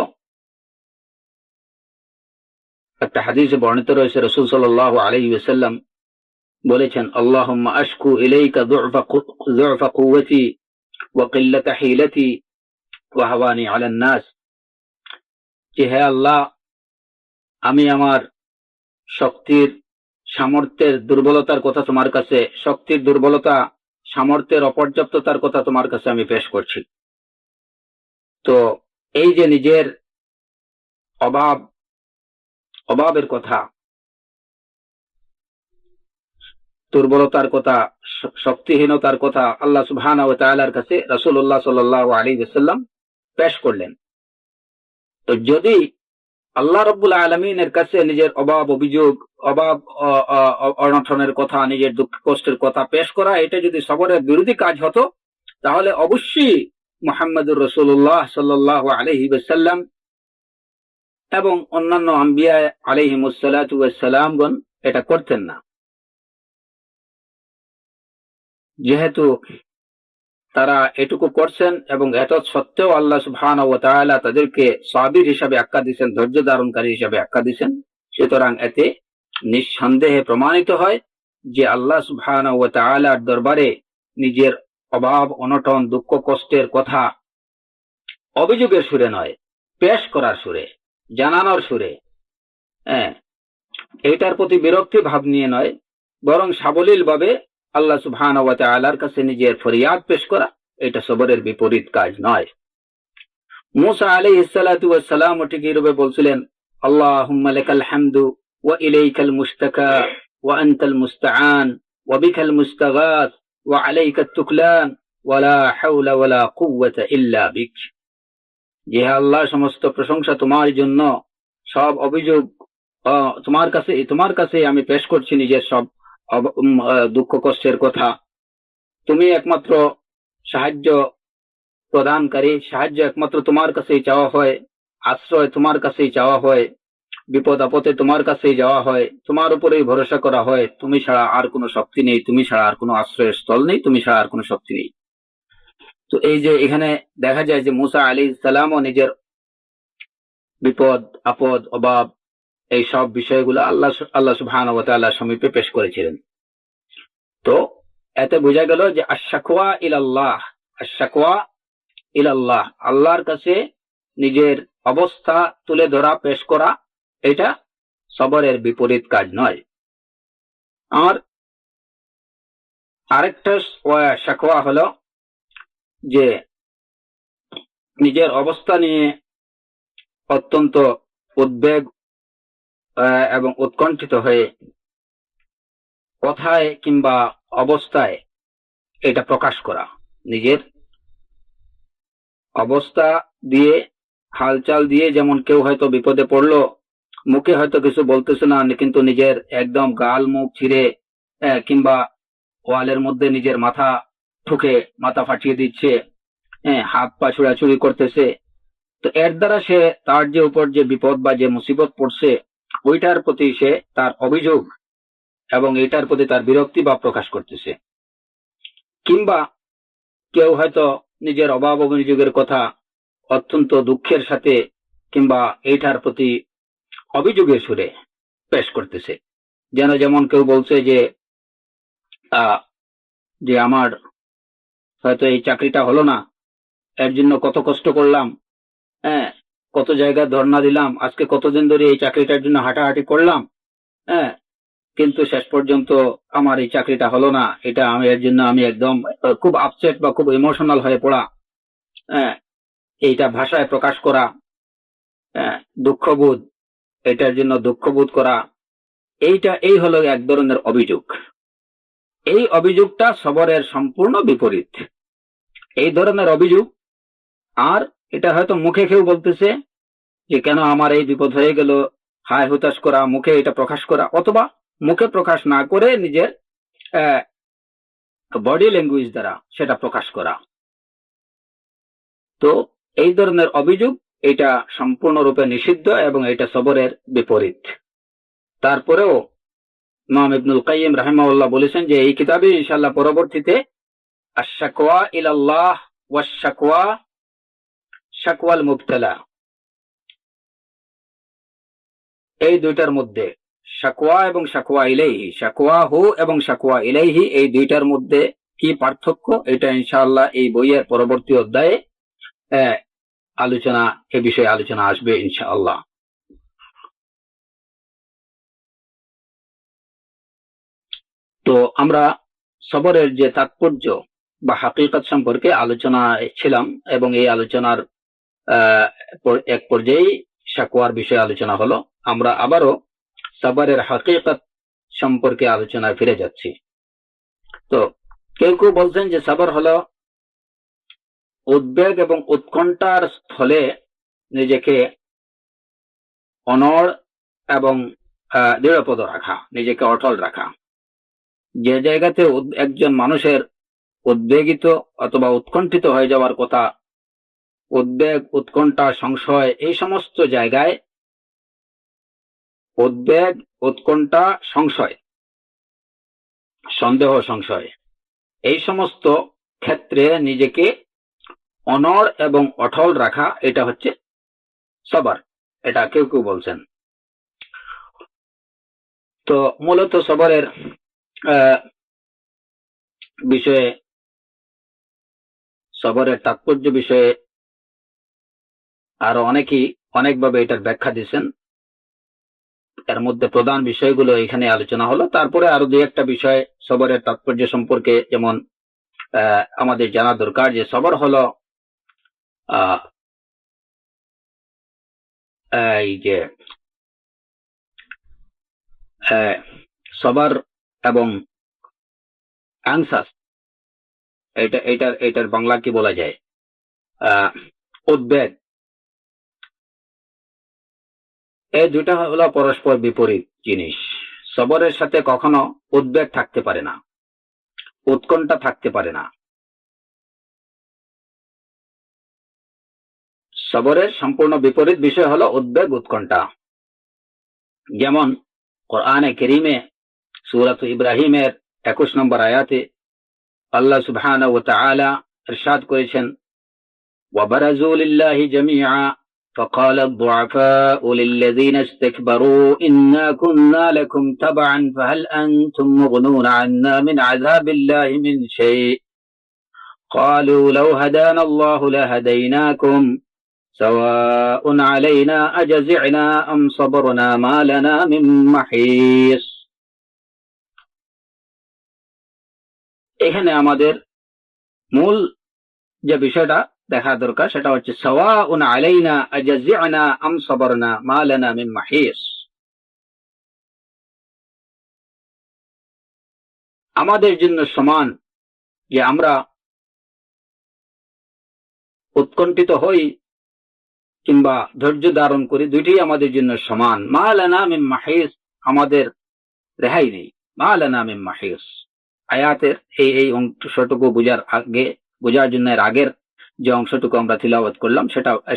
একটা হাদিসে বর্ণিত রয়েছে রাসূল সাল্লাল্লাহু আলাইহি ওয়াসাল্লাম বলেছেন, আল্লাহুম্মা আশকু ইলাইকা যু'ফা কুওয়াতি ওয়া কিল্লাতা হিলাতি ওয়া হাওয়ানি আলান নাস, যে হে আল্লাহ, আমি আমার শক্তির সামর্থ্যের দুর্বলতার কথা তোমার কাছে, শক্তির দুর্বলতা, সামর্থ্যের অপর্যাপ্ততার কথা তোমার কাছে আমি পেশ করছি। তো এই যে নিজের অভাবের কথা, দুর্বলতার কথা, শক্তিহীনতার কথা আল্লাহ সুবহানাহু ওয়া তাআলার কাছে রাসূলুল্লাহ সাল্লাল্লাহু আলাইহি ওয়াসাল্লাম পেশ করলেন। তো যদি আল্লাহ রাব্বুল আলামিনের কাছে নিজের অভাব, অভিযোগ, অভাব, অনটনের কথা, নিজের দুঃখ কষ্টের কথা পেশ করা, এটা যদি সবরের বিরোধী কাজ হতো, তাহলে অবশ্যই মুহাম্মদুর রাসূলুল্লাহ সাল্লাল্লাহু আলাইহি ওয়াসাল্লাম এবং অন্যান্য আম্বিয়া আলাইহিমুস সালাতু ওয়াস সালামগণ এটা করতেন না। যেহেতু তারা এটুকু করছেন এবং এত সত্ত্বেও আল্লাহ সুবহানাহু ওয়া তাআলা তাদেরকে সাবির হিসাবে আখ্যা দিয়েছেন, ধৈর্য ধারণকারী হিসাবে আখ্যা দিয়েছেন, সুতরাং এতে নিঃসন্দেহে প্রমাণিত হয় যে আল্লাহ সুবহানাহু ওয়া তাআলার দরবারে নিজের অভাব, অনটন, দুঃখ কষ্টের কথা অভিযোগের সুরে নয়, পেশ করার সুরে, জানানোর সুরে, এইটার প্রতি বিরক্তি ভাব নিয়ে নয়, বরং সাবলীল ভাবে আল্লাহ সুবহানাহু ওয়া তাআলার কাছে নিজের ফরিয়াদ পেশ করা, এটা সবরের বিপরীত কাজ নয়। মূসা আলাইহিস সালাতু ওয়াস সালাম ঠিক এইভাবে বলছিলেন, আল্লাহুম্মা লাকাল হামদু ওয়া ইলাইকাল মুশতাকা ওয়া আনতাল মুস্তাআন ওয়া বিকাল মুস্তাগাত ওয়া আলাইকাত তুকলান ওয়া লা হাওলা ওয়া লা কুওয়াতা ইল্লা বিক, যে আল্লাহ সমস্ত প্রশংসা তোমার জন্য, সব অভিযোগ তোমার কাছে আমি পেশ করছি, নিজের সব দুঃখ কষ্টের কথা, তুমি একমাত্র সাহায্য প্রদানকারী, সাহায্য একমাত্র তোমার কাছেই চাওয়া হয়, আশ্রয় তোমার কাছেই চাওয়া হয়, বিপদ আপদে তোমার কাছেই যাওয়া হয়, তোমার উপরেই ভরসা করা হয়, তুমি ছাড়া আর কোনো শক্তি নেই, তুমি ছাড়া আর কোনো আশ্রয়ের স্থল নেই, তুমি ছাড়া আর কোনো শক্তি নেই। তো এই যে এখানে দেখা যায় যে মুসা আলাইহিস সালামও নিজের বিপদ আপদ অভাব এই সব বিষয়গুলো আল্লাহ সুবহানাহু ওয়া তাআলার সমীপে পেশ করেছিলেন। তো এতে বোঝা গেল যে আশ-শাকওয়া ইলাল্লাহ, আশ-শাকওয়া ইলাল্লাহ, আল্লাহর কাছে নিজের অবস্থা তুলে ধরা, পেশ করা, এটা সবরের বিপরীত কাজ নয়। আর আরেকটা শাকওয়া হলো যে নিজের অবস্থা নিয়ে অত্যন্ত উদ্বেগ এবং উৎকণ্ঠিত হয়ে কথায় কিংবা অবস্থায় এটা প্রকাশ করা, নিজের অবস্থা দিয়ে হালচাল দিয়ে, যেমন কেউ হয়তো বিপদে পড়লো, মুখে হয়তো কিছু বলতেছে না, কিন্তু নিজের একদম গাল মুখ ছিঁড়ে কিংবা ওয়ালের মধ্যে নিজের মাথা ঠুকে মাথা ফাটিয়ে দিচ্ছে, হাত পা ছুড়াছুড়ি করতেছে। তো এর দ্বারা সে তার যে উপর যে বিপদ বা যে মুসিবত পড়ছে ওইটার প্রতি সে তার অভিযোগ এবং এটার প্রতি তার বিরক্তি বা প্রকাশ করতেছে। কিংবা কেউ হয়তো নিজের অভাব অভিযোগের কথা অত্যন্ত দুঃখের সাথে কিংবা এইটার প্রতি অভিযোগের সুরে পেশ করতেছে, যেমন কেউ বলছে যে যে আমার হয়তো এই চাকরিটা হলো না, এর জন্য কত কষ্ট করলাম, কত জায়গায় ধর্ণা দিলাম, আজকে কতদিন ধরে এই চাকরিটার জন্য হাঁটাহাঁটি করলাম, কিন্তু শেষ পর্যন্ত আমার এই চাকরিটা হলো না, এটা আমি এর জন্য আমি একদম খুব আপসেট বা খুব ইমোশনাল হয়ে পড়া, এইটা ভাষায় প্রকাশ করা, দুঃখবোধ, এটার জন্য দুঃখবোধ করা, এই হলো এক ধরনের অভিযোগ। এই অভিযোগটা সবরের সম্পূর্ণ বিপরীত। এই ধরনের অভিযোগ, আর এটা হয়তো মুখে কেউ বলতেছে যে কেন আমার এই বিপদ হয়ে গেল, হায় হুতাশ করা, মুখে এটা প্রকাশ করা, অথবা মুখে প্রকাশ না করে নিজের বডি ল্যাঙ্গুয়েজ দ্বারা সেটা প্রকাশ করা। তো এই ধরনের অভিযোগ এটা সম্পূর্ণরূপে নিষিদ্ধ এবং এটা সবরের বিপরীত। তারপরেও ইমাম ইবনুল কাইয়িম রাহিমাহুল্লাহ বলেছেন যে এই কিতাবে ইনশাআল্লাহ পরবর্তীতে আশ-শাকওয়া ইলাল্লাহ ওয়াশ-শাকওয়া শাকওয়াল মুবতালা, এই দুইটার মধ্যে শাকওয়া এবং শাকওয়া ইলাইহি, শাকওয়া হু এবং শাকওয়া ইলাইহি, এই দুইটার মধ্যে কি পার্থক্য, এটা ইনশাআল্লাহ এই বইয়ের পরবর্তী অধ্যায়ে আলোচনা, এ বিষয়ে আলোচনা আসবে ইনশাআল্লাহ। তো আমরা সবরের যে তাৎপর্য বা হাকিকত সম্পর্কে আলোচনা ছিলাম এবং এই আলোচনার এক পর্যায়ে শাকওয়ার বিষয়ে আলোচনা হলো। আমরা আবারও সবরের হাকিকত সম্পর্কে আলোচনায় ফিরে যাচ্ছি। তো কেউ কেউ বলছেন যে সবর হলো উদ্বেগ এবং উৎকণ্ঠার স্থলে নিজেকে অনড় এবং দৃঢ়পদ রাখা, নিজেকে অটল রাখা। যে জায়গাতে একজন মানুষের উদ্বেগিত অথবা উৎকণ্ঠিত হয়ে যাওয়ার কথা, উদ্বেগ, উৎকণ্ঠা, সংশয়, এই সমস্ত জায়গায় উদ্বেগ, উৎকণ্ঠা, সংশয়, সন্দেহ, সংশয়, এই সমস্ত ক্ষেত্রে নিজেকে অনড় এবং অটল রাখা, এটা হচ্ছে সবর। এটা কেউ কেউ বলছেন। তো মূলত সবরের বিষয়ে, সবরের তাৎপর্য বিষয়ে আরো অনেকেই অনেকভাবে এটার ব্যাখ্যা দিয়েছেন। এর মধ্যে প্রধান বিষয়গুলো এখানে আলোচনা হলো। তারপরে আরো দুই একটা বিষয় সবরের তাৎপর্য সম্পর্কে যেমন আমাদের জানা দরকার যে সবর হলো এই যে সবর এবং আনসাস, এটার বাংলা কি বলা যায়, উদ্বেগ, এই দুটা হলো পরস্পর বিপরীত জিনিস। সবরের সাথে কখনো উদ্বেগ থাকতে পারে না, উৎকণ্ঠা থাকতে পারে না। সবরের সম্পূর্ণ বিপরীত বিষয় হলো উদ্বেগ, উৎকণ্ঠা। যেমন কোরআনে কারীমে সূরা ইব্রাহিমের 21 নম্বর আয়াতে আল্লাহ সুবহানাহু ওয়া তাআলা ইরশাদ করেছেন, وبرزوا لله جميعا فقال الضعفاء للذين استكبروا إنا كنا لكم تبعا فهل أنتم مغنون عنا من عذاب الله من شيء قالوا لو هدانا الله لهديناكم سواء علينا أجزعنا أم صبرنا ما لنا من محيص। এখানে আমাদের মূল যে বিষয়টা দেখা দরকার সেটা হচ্ছে সাওয়াউন আলাইনা আজাজি'না আম সাবারনা মা লানা মিন মাহিস। আমাদের জন্য সমান যে আমরা উৎকণ্ঠিত হই কিংবা ধৈর্য ধারণ করি, দুইটি আমাদের জন্য সমান। মা লানা মিন মাহিস, আমাদের রেহাই নেই। মা লানা মিন মাহিস আয়াতের এই অংশটুকু বোঝার জন্য এর আগের যে অংশটুকু আমরা তিলাওয়াত করলাম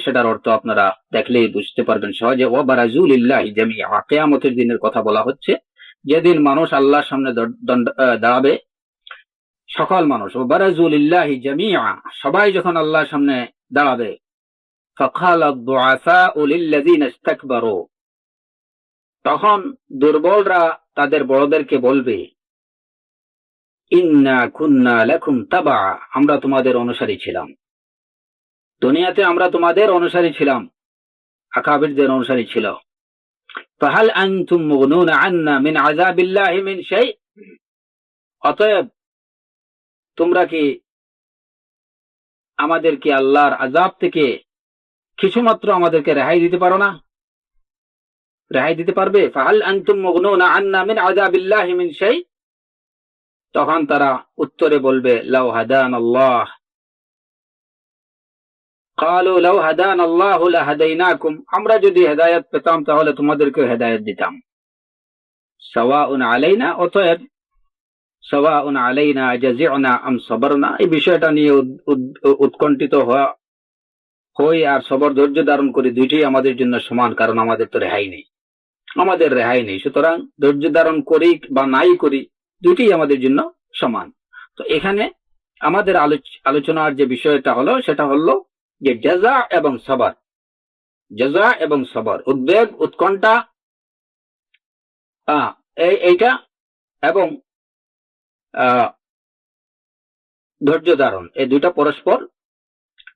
সেটার অর্থ আপনারা দেখলেই বুঝতে পারবেন সহজে। ওয়া বারাজু লিল্লাহি জামিআ, কিয়ামতের দিনের কথা বলা হচ্ছে, যেদিন মানুষ আল্লাহর সামনে দাঁড়াবে, সকল মানুষ। ওয়া বারাজু লিল্লাহি জামিআ, সবাই যখন আল্লাহর সামনে দাঁড়াবে। ফাকালা আদ-দুআফাউ লিল্লাযিনা ইসতাকবারু, তখন দুর্বলরা তাদের বড়দেরকে বলবে, ইন্না কুন্না লাকুম তাবা, আমরা তোমাদের অনুসারী ছিলাম। দুনিয়াতে আমরা তোমাদের অনুসারী ছিলাম, আকাবিরদের অনুসারী ছিল। ফাহাল আনতুম মুগনুনা আন্না মিন আযাবিল্লাহি মিন শাই, অতএব তোমরা কি আমাদেরকে আল্লাহর আযাব থেকে কিছুমাত্র আমাদেরকে রেহাই দিতে পারো না? রেহাই দিতে পারবে? ফাহাল আনতুম মুগনুনা আন্না মিন আযাবিল্লাহি মিন শাই, তখন তারা উত্তরে বলবে, লাউ হাদানাল্লাহ, ক্বালু লাউ হাদানাল্লাহু লাহাদাইনাকুম, আমরা যদি হেদায়েত পেতাম তাহলে তোমাদেরকে হেদায়েত দিতাম। সাওয়াউন আলাইনা, অতএব সাওয়াউন আলাইনা জাযি'না আম সাবারনা, এই বিষয়টা নিয়ে উৎকণ্ঠিত হই আর সবর ধৈর্য ধারণ করি, দুইটি আমাদের জন্য সমান, কারণ আমাদের তো রেহাই নেই, আমাদের রেহাই নেই। সুতরাং ধৈর্য ধারণ করি বা নাই করি, দুইটি আমাদের জন্য সমান। তো এখানে আমাদের আলোচনার যে বিষয়টা হলো সেটা হলো যে জাযা এবং সবর, জাযা এবং সবর, উদ্বেগ, উৎকণ্ঠা এইটা এবং ধৈর্য ধারণ, এই দুইটা পরস্পর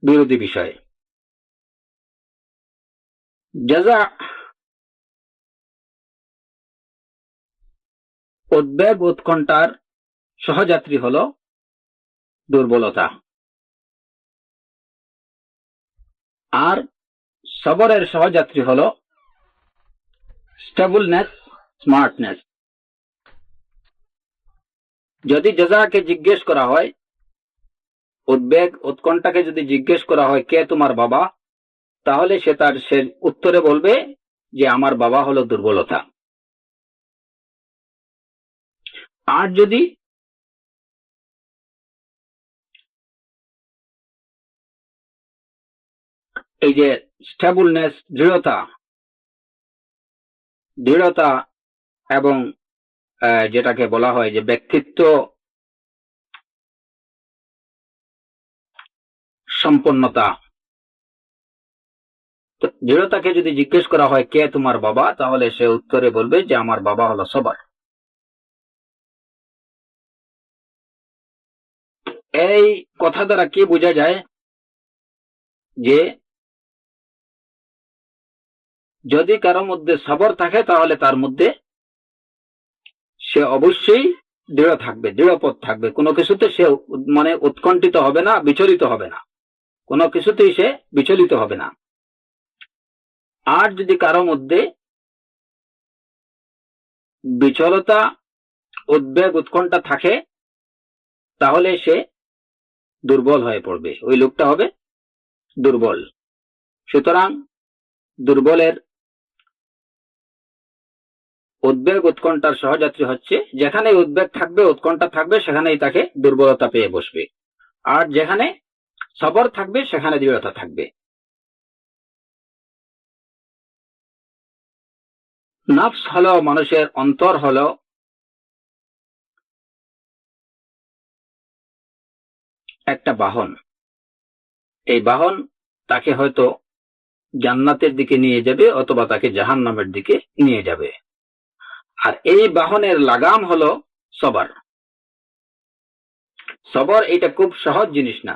বিরোধী বিষয়। জাযা, উদ্বেগ উৎকণ্ঠার সহযাত্রী হলো দুর্বলতা, আর সবরের সহযাত্রী হলো স্টেবলনেস, স্মার্টনেস। যদি জাযাকে জিজ্ঞেস করা হয়, উদ্বেগ উৎকণ্ঠাকে যদি জিজ্ঞেস করা হয় কে তোমার বাবা, তাহলে সে উত্তরে বলবে যে আমার বাবা হলো দুর্বলতা। আর যদি এই যে স্টেবলনেস, দৃঢ়তা এবং যেটাকে বলা হয় যে ব্যক্তিত্ব সম্পন্নতা, দৃঢ়তাকে যদি জিজ্ঞেস করা হয় কে তোমার বাবা, তাহলে সে উত্তরে বলবে যে আমার বাবা হলো সবর। এই কথা দ্বারা কি বোঝা যায় যে যদি কারো মধ্যে সবর থাকে তাহলে তার মধ্যে সে অবশ্যই দৃঢ় থাকবে, দৃঢ়পথ থাকবে, কোনো কিছুতে সে উৎকণ্ঠিত হবে না, বিচলিত হবে না, কোনো কিছুতেই সে বিচলিত হবে না। আর যদি কারো মধ্যে বিচলতা, উদ্বেগ, উৎকণ্ঠা থাকে তাহলে সে দুর্বল হয়ে পড়বে, ওই লোকটা হবে দুর্বল। সুতরাং দুর্বলের উদ্বেগ উৎকণ্ঠার সহযাত্রী হচ্ছে যেখানে উদ্বেগ থাকবে, উৎকণ্ঠা থাকবে, সেখানেই তাকে দুর্বলতা পেয়ে বসবে, আর যেখানে সবর থাকবে সেখানে দৃঢ়তা থাকবে। নফস হলো মানুষের অন্তর, হলো একটা বাহন। এই বাহন তাকে হয়তো জান্নাতের দিকে নিয়ে যাবে অথবা তাকে জাহান্নামের দিকে নিয়ে যাবে। আর এই বাহনের লাগাম হলো সবর। সবর এটা খুব সহজ জিনিস না।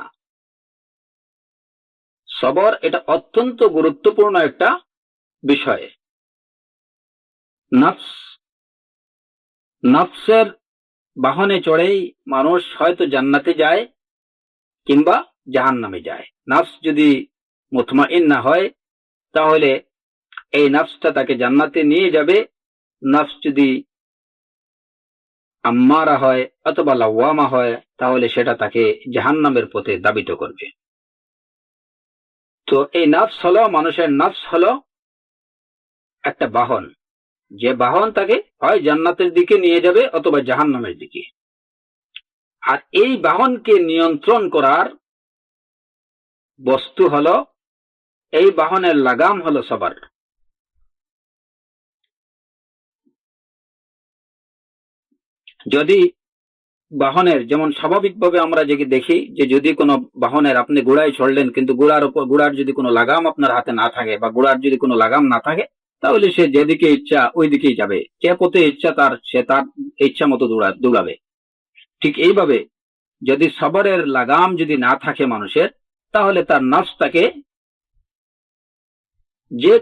সবর এটা অত্যন্ত গুরুত্বপূর্ণ একটা বিষয়। নফসের বাহনে চড়েই মানুষ হয়তো জান্নাতে যায় কিংবা জাহান্নামে যায়। নফস যদি মুতমাইন্না হয় তাহলে এই নফসটা তাকে জান্নাতে নিয়ে যাবে। নফস যদি আম্মারা হয় অথবা লাওয়ামা হয় তাহলে সেটা তাকে জাহান্নামের পথে ধাবিত করবে। তো এই নফস হলো, মানুষের নফস হলো একটা বাহন, যে বাহন তাকে হয় জান্নাতের দিকে নিয়ে যাবে অথবা জাহান্নামের দিকে। আর এই বাহনকে নিয়ন্ত্রণ করার বস্তু হলো, এই বাহনের লাগাম হলো সবর। যদি বাহনের, যেমন স্বাভাবিকভাবে আমরা যে দেখি যে যদি কোনো বাহনের আপনি ঘোড়ায় চড়লেন কিন্তু ঘোড়ার যদি কোনো লাগাম আপনার হাতে না থাকে বা ঘোড়ার যদি কোনো লাগাম না থাকে তাহলে সে যেদিকে ইচ্ছা ওই দিকেই যাবে, যে পথে ইচ্ছা সে তার ইচ্ছা মতো দৌড়াবে। ঠিক এইভাবে যদি সবরের লাগাম যদি না থাকে মানুষের, তাহলে তার নফস তাকে যে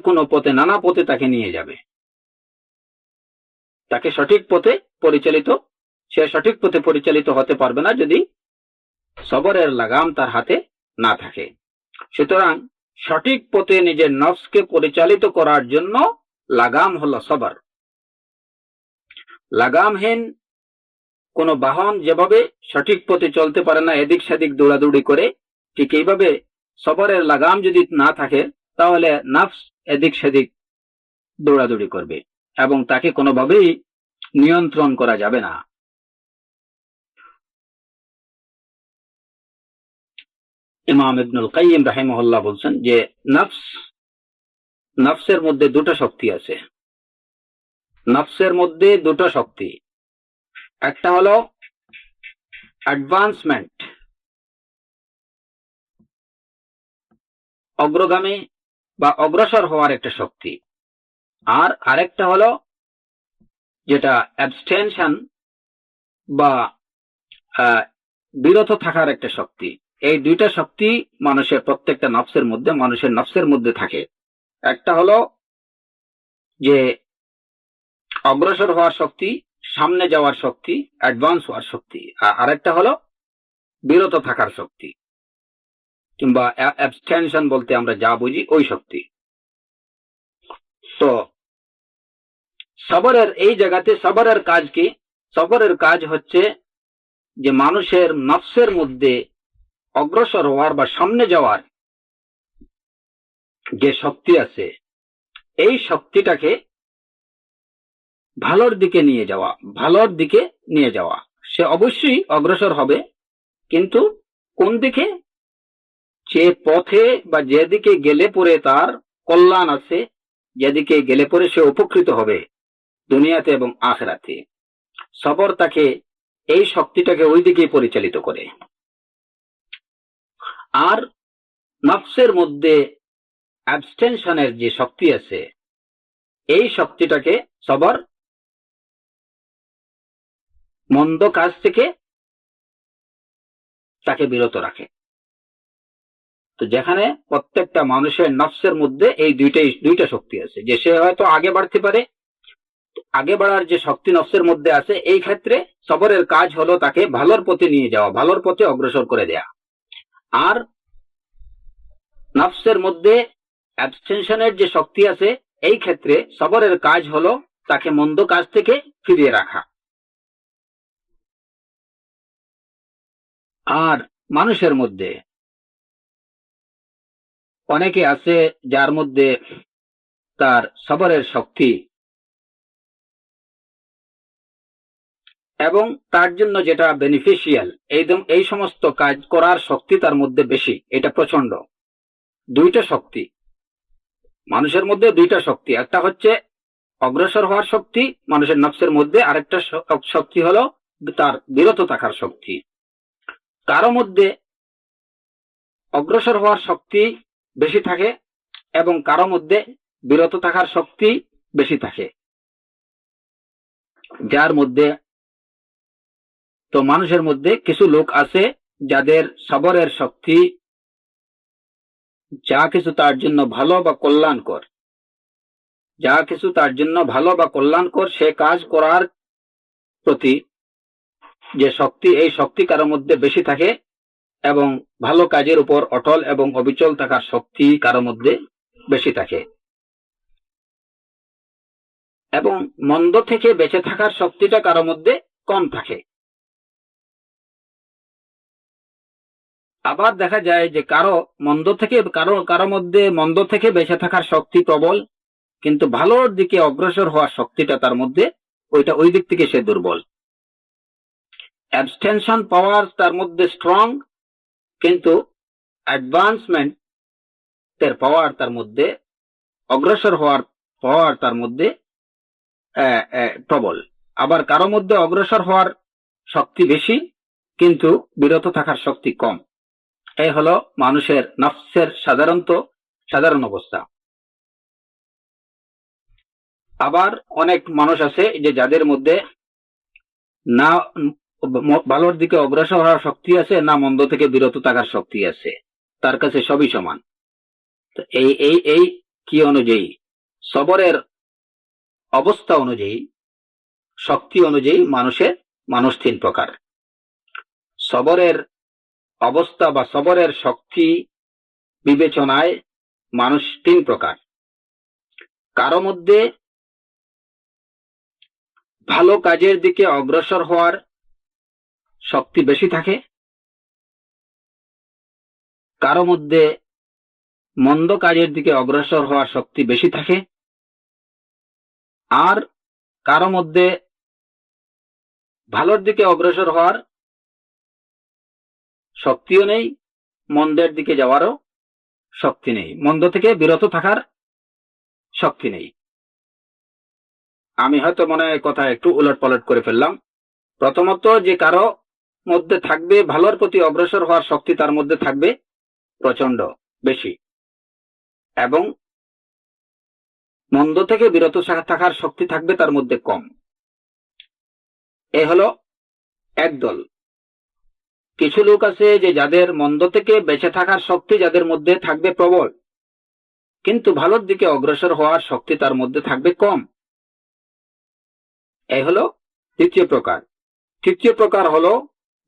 কোনো পথে নানা পথে তাকে নিয়ে যাবে, তাকে সঠিক পথে সে সঠিক পথে পরিচালিত হতে পারবে না যদি সবরের লাগাম তার হাতে না থাকে। সুতরাং সঠিক পথে নিজের নফসকে পরিচালিত করার জন্য লাগাম হলো সবর। লাগামহীন কোন বাহন যেভাবে সঠিক পথে চলতে পারে না, এদিক সেদিক দৌড়াদৌড়ি করে, ঠিক এইভাবে সবরের লাগাম যদি না থাকে তাহলে নফস এদিক সেদিক দৌড়াদৌড়ি করবে এবং তাকে কোনোভাবেই নিয়ন্ত্রণ করা যাবে না। ইমাম ইবনুল কাইয়িম রাহিমাহুল্লাহ বলছেন যে নফসের মধ্যে দুটো শক্তি আছে। নফসের মধ্যে দুটো শক্তি, একটা হলো অ্যাডভান্সমেন্ট, অগ্রগামী বা অগ্রসর হওয়ার একটা শক্তি, আর আরেকটা হলো যেটা অ্যাবস্টেনশন বা বিরত থাকার একটা শক্তি। এই দুইটা শক্তি প্রত্যেকটা মানুষের নফসের মধ্যে থাকে। একটা হলো যে অগ্রসর হওয়ার শক্তি, সামনে যাওয়ার শক্তি, অ্যাডভান্স হওয়ার শক্তি, আর আরেকটা হলো বিরত থাকার শক্তি কিংবা অ্যাবস্টেনশন বলতে আমরা যা বুঝি ওই শক্তি। তো সবরের এই জায়গাতে সবরের কাজ কি? সবরের কাজ হচ্ছে যে মানুষের নফসের মধ্যে অগ্রসর হওয়ার বা সামনে যাওয়ার যে শক্তি আছে, এই শক্তিটাকে ভালোর দিকে নিয়ে যাওয়া। সে অবশ্যই অগ্রসর হবে, কিন্তু কোন দিকে? যে পথে বা যেদিকে গেলে পরে তার কল্যাণ আছে, যেদিকে গেলে পরে সে উপকৃত হবে দুনিয়াতে এবং আখিরাতে, সবর তাকে এই শক্তিটাকে ওই দিকেই পরিচালিত করে। আর নফসের মধ্যে অ্যাবস্টেনশনের যে শক্তি আছে, এই শক্তিটাকে সবর মন্দ কাজ থেকে তাকে বিরত রাখে। তো যেখানে প্রত্যেকটা মানুষের নফসের মধ্যে এই দুইটা শক্তি আছে, যে সে হয়তো আগে বাড়তে পারে, আগে বাড়ার যে শক্তি নফসের মধ্যে আছে, এই ক্ষেত্রে সবরের কাজ হলো তাকে ভালোর পথে নিয়ে যাওয়া, ভালোর পথে অগ্রসর করে দেয়া। আর নফসের মধ্যে অ্যাবস্টেনশনের যে শক্তি আছে, এই ক্ষেত্রে সবরের কাজ হলো তাকে মন্দ কাজ থেকে ফিরিয়ে রাখা। আর মানুষের মধ্যে অনেকে আছে যার মধ্যে তার সবরের শক্তি এবং তার জন্য যেটা বেনিফিশিয়াল, এই সমস্ত কাজ করার শক্তি তার মধ্যে বেশি। এটা প্রচন্ড। দুইটা শক্তি মানুষের মধ্যে, দুইটা শক্তি। একটা হচ্ছে অগ্রসর হওয়ার শক্তি মানুষের নফসের মধ্যে, আরেকটা শক্তি হলো তার বিরত থাকার শক্তি। কারো মধ্যে অগ্রসর হওয়ার শক্তি বেশি থাকে এবং কারো মধ্যে বিরত থাকার শক্তি বেশি থাকে। যার মধ্যে তো মানুষের মধ্যে কিছু লোক আছে যাদের সবরের শক্তি, যা কিছু তার জন্য ভালো বা কল্যাণকর, যা কিছু তার জন্য ভালো বা কল্যাণকর সে কাজ করার প্রতি যে শক্তি, এই শক্তি কারো মধ্যে বেশি থাকে এবং ভালো কাজের উপর অটল এবং অবিচল থাকার শক্তি কারো মধ্যে বেশি থাকে, এবং মন্দ থেকে বেঁচে থাকার শক্তিটা কারো মধ্যে কম থাকে। আবার দেখা যায় যে কারো মধ্যে মন্দ থেকে বেঁচে থাকার শক্তি প্রবল, কিন্তু ভালোর দিকে অগ্রসর হওয়ার শক্তিটা তার মধ্যে ওই দিক থেকে সে দুর্বল। অ্যাবস্টেনশন পাওয়ার তার মধ্যে স্ট্রং, কিন্তু অ্যাডভান্সমেন্ট এর পাওয়ার তার মধ্যে, অগ্রসর হওয়ার পাওয়ার তার মধ্যে প্রবল। আবার কারো মধ্যে অগ্রসর হওয়ার শক্তি বেশি কিন্তু বিরত থাকার শক্তি কম। এই হলো মানুষের নফসের সাধারণ অবস্থা। আবার অনেক মানুষ আছে যে যাদের মধ্যে না ভালোর দিকে অগ্রসর হওয়ার শক্তি আছে, না মন্দ থেকে বিরত থাকার শক্তি আছে, তার কাছে সবই সমান। এই কি অনুযায়ী, সবরের অবস্থা অনুযায়ী, শক্তি অনুযায়ী মানুষ তিন প্রকার। সবরের অবস্থা বা সবরের শক্তি বিবেচনায় মানুষ তিন প্রকার। কারো মধ্যে ভালো কাজের দিকে অগ্রসর হওয়ার শক্তি বেশি থাকে, কারো মধ্যে মন্দ কাজের দিকে অগ্রসর হওয়ার শক্তি বেশি থাকে, আর কারো মধ্যে ভালোর দিকে অগ্রসর হওয়ার শক্তিও নেই, মন্দের দিকে যাওয়ারও শক্তি নেই, মন্দ থেকে বিরত থাকার শক্তি নেই। আমি হয়তো মনে হয় কথা একটু উলটপালট করে ফেললাম। প্রথমত, যে কারো মধ্যে থাকবে ভালোর প্রতি অগ্রসর হওয়ার শক্তি, তার মধ্যে থাকবে প্রচন্ড বেশি, এবং মন্দ থেকে বিরত থাকার শক্তি থাকবে তার মধ্যে কম। এ হলো একদল। কিছু লোক আছে যে যাদের মন্দ থেকে বেঁচে থাকার শক্তি যাদের মধ্যে থাকবে প্রবল, কিন্তু ভালোর দিকে অগ্রসর হওয়ার শক্তি তার মধ্যে থাকবে কম। এই হলো দ্বিতীয় প্রকার। তৃতীয় প্রকার হলো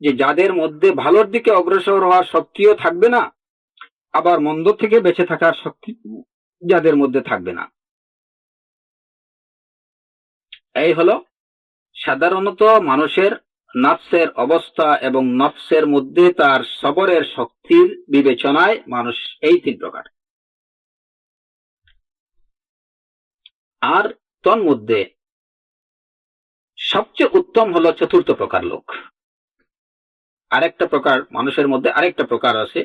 যে যাদের মধ্যে ভালোর দিকে অগ্রসর হওয়ার শক্তিও থাকবে না, আবার মন্দ থেকে বেঁচে থাকার শক্তি যাদের মধ্যে থাকবে না। এই হলো সাধারণত মানুষের নফসের অবস্থা এবং নফসের মধ্যে তার সবরের শক্তির বিবেচনায় মানুষ এই তিন প্রকার। আর তন্মধ্যে সবচেয়ে উত্তম হলো চতুর্থ প্রকার লোক। আরেকটা প্রকার মানুষের মধ্যে আরেকটা প্রকার আছে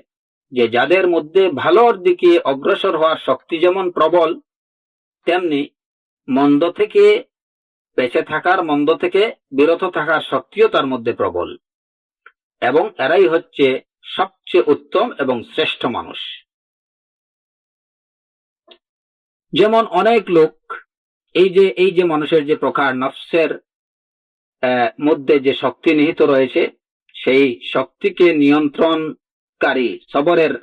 যে যাদের মধ্যে ভালোর দিকে অগ্রসর হওয়ার শক্তি যেমন প্রবল, তেমনি মন্দ থেকে বেঁচে থাকার, মন্দ থেকে বিরত থাকার শক্তিও তার মধ্যে প্রবল, এবং এরাই হচ্ছে সবচেয়ে উত্তম এবং শ্রেষ্ঠ মানুষ। যেমন অনেক লোক এই যে মানুষের যে প্রকার নফসের মধ্যে যে শক্তি নিহিত রয়েছে, সেই শক্তিকে নিয়ন্ত্রণকারী সবরের,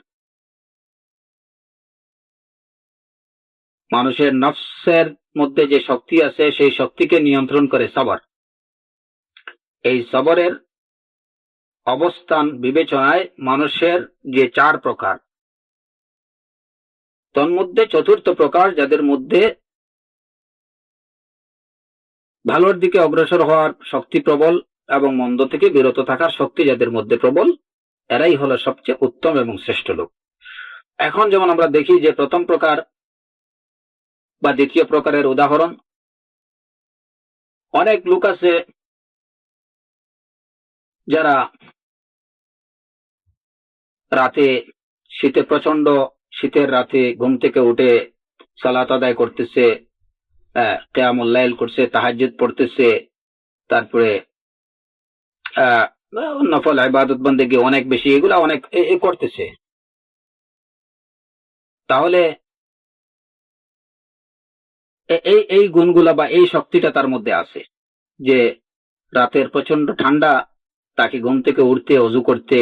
মানুষের নফসের মধ্যে যে শক্তি আছে সেই শক্তিকে নিয়ন্ত্রণ করে সবর। এই সবরের অবস্থান বিবেচনায় মানুষের যে চার প্রকার, তন্মধ্যে চতুর্থ প্রকার যাদের মধ্যে ভালোর দিকে অগ্রসর হওয়ার শক্তি প্রবল এবং মন্দ থেকে বিরত থাকার শক্তি যাদের মধ্যে প্রবল, এরাই হলো সবচেয়ে উত্তম এবং শ্রেষ্ঠ লোক। এখন যেমন আমরা দেখি যে প্রথম প্রকার বা দ্বিতীয় প্রকারের উদাহরণ, অনেক লোক আছে যারা রাতে প্রচন্ড শীতের রাতে ঘুম থেকে উঠে সালাত আদায় করতেছে, কিয়ামুল লাইল করছে, তাহাজ্জুদ পড়তেছে, তারপরে নফল ইবাদত বন্দেগী অনেক বেশি, এগুলা অনেক করতেছে, তাহলে এই গুণগুলা বা এই শক্তিটা তার মধ্যে আছে যে রাতের প্রচন্ড ঠান্ডা তাকে ঘুম থেকে উঠতে, অজু করতে,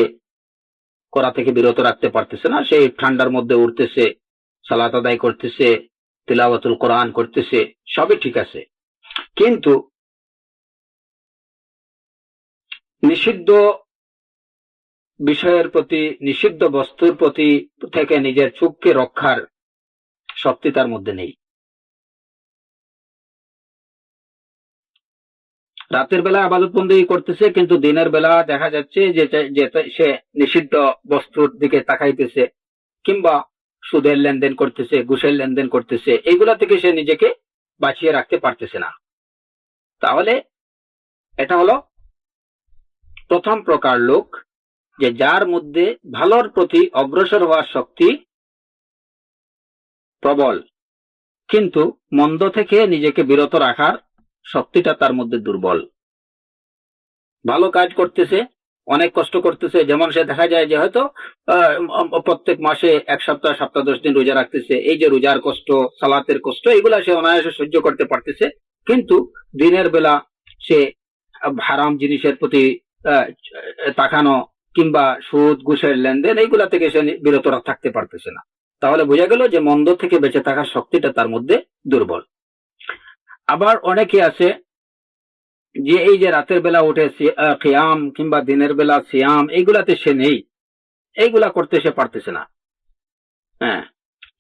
করা থেকে বিরত রাখতে পারতেছে না, সেই ঠান্ডার মধ্যে উঠতেছে, সালাত আদায় করতেছে, তিলাওয়াতুল কোরআন করতেছে, সবই ঠিক আছে। কিন্তু নিষিদ্ধ বিষয়ের প্রতি, নিষিদ্ধ বস্তুর প্রতি থেকে নিজের চোখকে রক্ষার শক্তি তার মধ্যে নেই। রাতের বেলা ইবাদত বন্দেগী করতেছে, কিন্তু দিনের বেলা দেখা যাচ্ছে যে সে নিষিদ্ধ বস্তুর দিকে তাকাইতেছে, কিংবা সুদের লেনদেন করতেছে, ঘুষের লেনদেন করতেছে, এইগুলা থেকে সে নিজেকে বাঁচিয়ে রাখতে পারতেছে না। তাহলে এটা হলো প্রথম প্রকার লোক, যে যার মধ্যে ভালোর প্রতি অগ্রসর হওয়ার শক্তি প্রবল, কিন্তু মন্দ থেকে নিজেকে বিরত রাখার শক্তিটা তার মধ্যে দুর্বল। ভালো কাজ করতেছে, অনেক কষ্ট করতেছে, যেমন সে দেখা যায় যে হয়তো প্রত্যেক মাসে 1 সপ্তাহ, 10 দিন রোজা রাখতেছে, এই যে রোজার কষ্ট, সালাতের কষ্ট, এগুলা সে অনায়াসে সহ্য করতে পারতেছে, কিন্তু দিনের বেলা সে হারাম জিনিসের প্রতি তাকানো, কিংবা সুদ ঘুষের লেনদেন, এইগুলা থেকে সে বিরত থাকতে পারতেছে না। তাহলে বোঝা গেল যে মন্দ থেকে বেঁচে থাকার শক্তিটা তার মধ্যে দুর্বল। আবার অনেকে আছে যে এই যে রাতের বেলা উঠে কিয়াম কিংবা দিনের বেলা সিয়াম, এইগুলাতে সে নেই, এইগুলা করতে সে পারতেছে না। হ্যাঁ,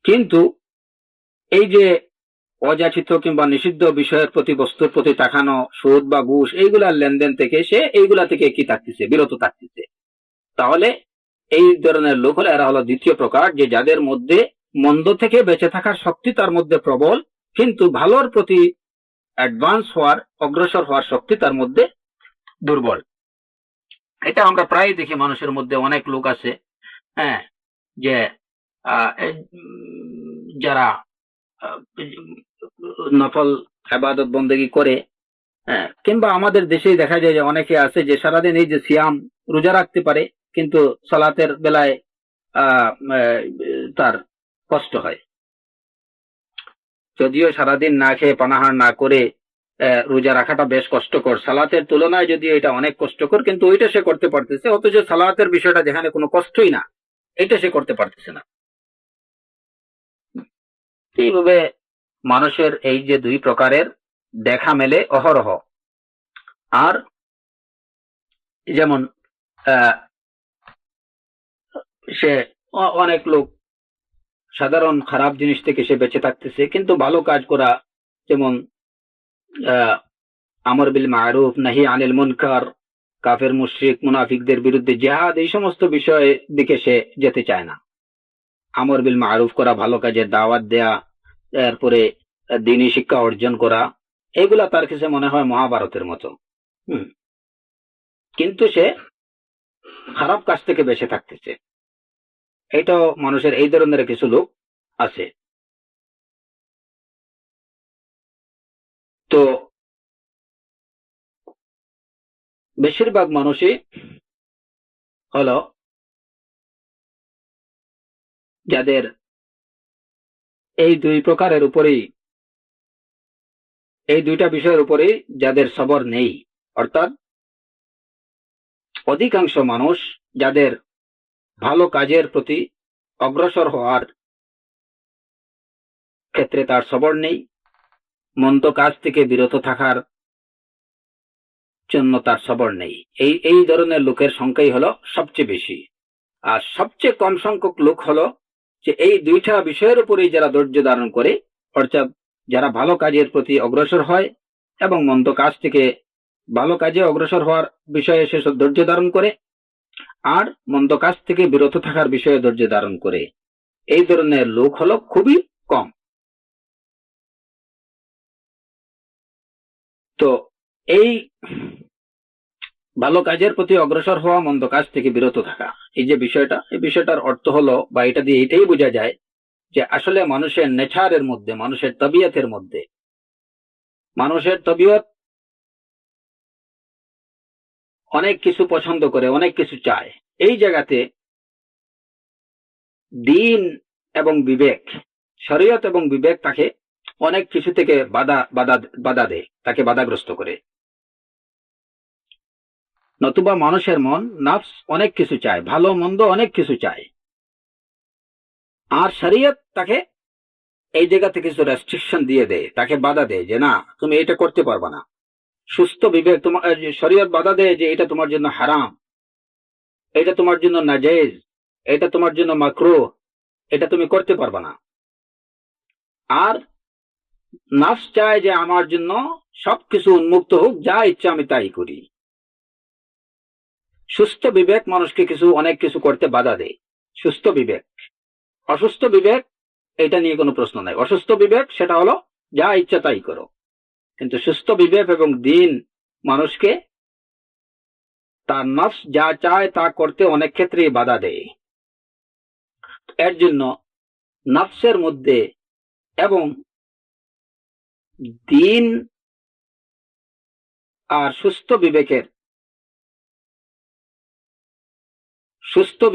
কিন্তু এই যে অযাচিত কিংবা নিষিদ্ধ বিষয়ের প্রতি, বস্তুর প্রতি তাকানো, সুদ বা ঘুষ, এইগুলার লেনদেন থেকে সে এইগুলা থেকে কি থাকতেছে, বিরত থাকতেছে। তাহলে এই ধরনের লোক হলো, এরা হলো দ্বিতীয় প্রকার, যে যাদের মধ্যে মন্দ থেকে বেঁচে থাকার শক্তি তার মধ্যে প্রবল, কিন্তু ভালোর প্রতি অ্যাডভান্স হওয়ার, অগ্রসর হওয়ার শক্তি তার মধ্যে দুর্বল। এটা আমরা প্রায় দেখি মানুষের মধ্যে, অনেক লোক আছে, হ্যাঁ, যে যারা নফল ইবাদত বন্দেগী করে, হ্যাঁ, কিংবা আমাদের দেশেই দেখা যায় যে অনেকে আছে যে সারাদিন এই যে সিয়াম রোজা রাখতে পারে, কিন্তু সালাতের বেলায় তার কষ্ট হয়। যদিও সারাদিন না খেয়ে পানাহার না করে রোজা রাখাটা বেশ কষ্টকর, সালাতের তুলনায় যদিও এটা অনেক কষ্টকর, কিন্তু ওইটা সে করতে পারতেছে, অথচ সালাতের বিষয়টা যেখানে কোনো কষ্টই না, এটা সে করতে পারতেছে না। এইভাবে মানুষের এই যে দুই প্রকারের দেখা মেলে অহরহ। আর যেমন সে অনেক লোক সাধারণ খারাপ জিনিস থেকে সে বেঁচে থাকতেছে, কিন্তু ভালো কাজ করা, যেমন আমর বিল মারুফ, নাহি আনিল মুনকার, কাফের মুশরিক মুনাফিকদের বিরুদ্ধে জিহাদ, এই সমস্ত বিষয়ের দিকে সে যেতে চায় না। আমর বিল মারুফ করা, ভালো কাজের দাওয়াত দেয়া, এরপরে দ্বীনি শিক্ষা অর্জন করা, এগুলা তার কাছে মনে হয় মহাভারতের মতো। কিন্তু সে খারাপ কাজ থেকে বেঁচে থাকতেছে। এটাও মানুষের এই ধরনের কিছু লোক আছে। তো বেশিরভাগ মানুষই হলো যাদের এই দুই প্রকারের উপরেই, এই দুইটা বিষয়ের উপরেই যাদের সবর নেই, অর্থাৎ অধিকাংশ মানুষ যাদের ভালো কাজের প্রতি অগ্রসর হওয়ার ক্ষেত্রে তার সবর নেই, মন্দ কাজ থেকে বিরত থাকার জন্য তার সবর নেই, এই ধরনের লোকের সংখ্যাই হলো সবচেয়ে বেশি। আর সবচেয়ে কম সংখ্যক লোক হলো যে এই দুইটা বিষয়ের উপরেই যারা ধৈর্য ধারণ করে, অর্থাৎ যারা ভালো কাজের প্রতি অগ্রসর হয় এবং মন্দ কাজ থেকে, ভালো কাজে অগ্রসর হওয়ার বিষয়ে সে ধৈর্য ধারণ করে, আর মন্দ কাজ থেকে বিরত থাকার বিষয়ে ধৈর্য ধারণ করে, এই ধরনের লোক হলো খুবই কম। তো এই ভালো কাজের প্রতি অগ্রসর হওয়া, মন্দ কাজ থেকে বিরত থাকা। এই যে বিষয়টা, এই বিষয়টার অর্থ হলো, বা এটা দিয়ে এটাই বোঝা যায় যে আসলে মানুষের নেচারের মধ্যে, মানুষের তবিয়তের মধ্যে, মানুষের তবিয়ত অনেক কিছু পছন্দ করে, অনেক কিছু চায়। এই জায়গাতে দিন এবং বিবেক, শরীয়ত এবং বিবেক তাকে অনেক কিছু থেকে বাধা দেয়, তাকে বাধাগ্রস্ত করে। নতুবা মানুষের মন, নফস অনেক কিছু চায়, ভালো মন্দ অনেক কিছু চায়, আর শরীয়ত তাকে এই জায়গাতে কিছু রেস্ট্রিকশন দিয়ে দেয়, তাকে বাধা দেয় যে না, তুমি এটা করতে পারবে না। সুস্থ বিবেক, তোমার শরীয়ত বাধা দেয় যে এটা তোমার জন্য হারাম, এটা তোমার জন্য নাজায়েজ, এটা তোমার জন্য মাকরুহ, এটা তুমি করতে পারবে না। আর নফস চায় যে আমার জন্য সবকিছু উন্মুক্ত হোক, যা ইচ্ছা আমি তাই করি। সুস্থ বিবেক মানুষকে অনেক কিছু করতে বাধা দেয়, সুস্থ বিবেক। অসুস্থ বিবেক, এটা নিয়ে কোনো প্রশ্ন নাই। অসুস্থ বিবেক সেটা হলো যা ইচ্ছা তাই করো। কিন্তু সুস্থ বিবেক এবং দ্বীন মানুষকে তার নফস যা চায় তা করতে অনেক ক্ষেত্রেই বাধা দেয়। এর জন্য নফসের মধ্যে এবং দ্বীন আর সুস্থ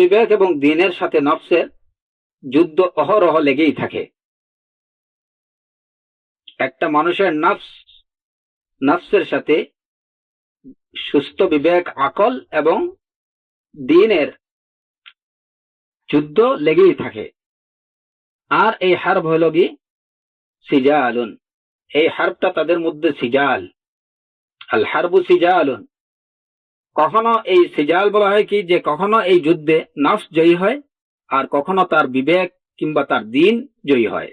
বিবেক এবং দ্বীনের সাথে নফসের যুদ্ধ অহরহ লেগেই থাকে। একটা মানুষের নফসের সাথে সুস্থ বিবেক, আকল এবং দ্বীনের যুদ্ধ লেগেই থাকে। আর এই হারব হল কি সিজালুন, এই হারবটা তাদের মধ্যে সিজাল। আল হারবু সিজালুন। কখনো এই সিজাল বলা হয় কি, যে কখনো এই যুদ্ধে নফস জয়ী হয়, আর কখনো তার বিবেক কিংবা তার দ্বীন জয়ী হয়।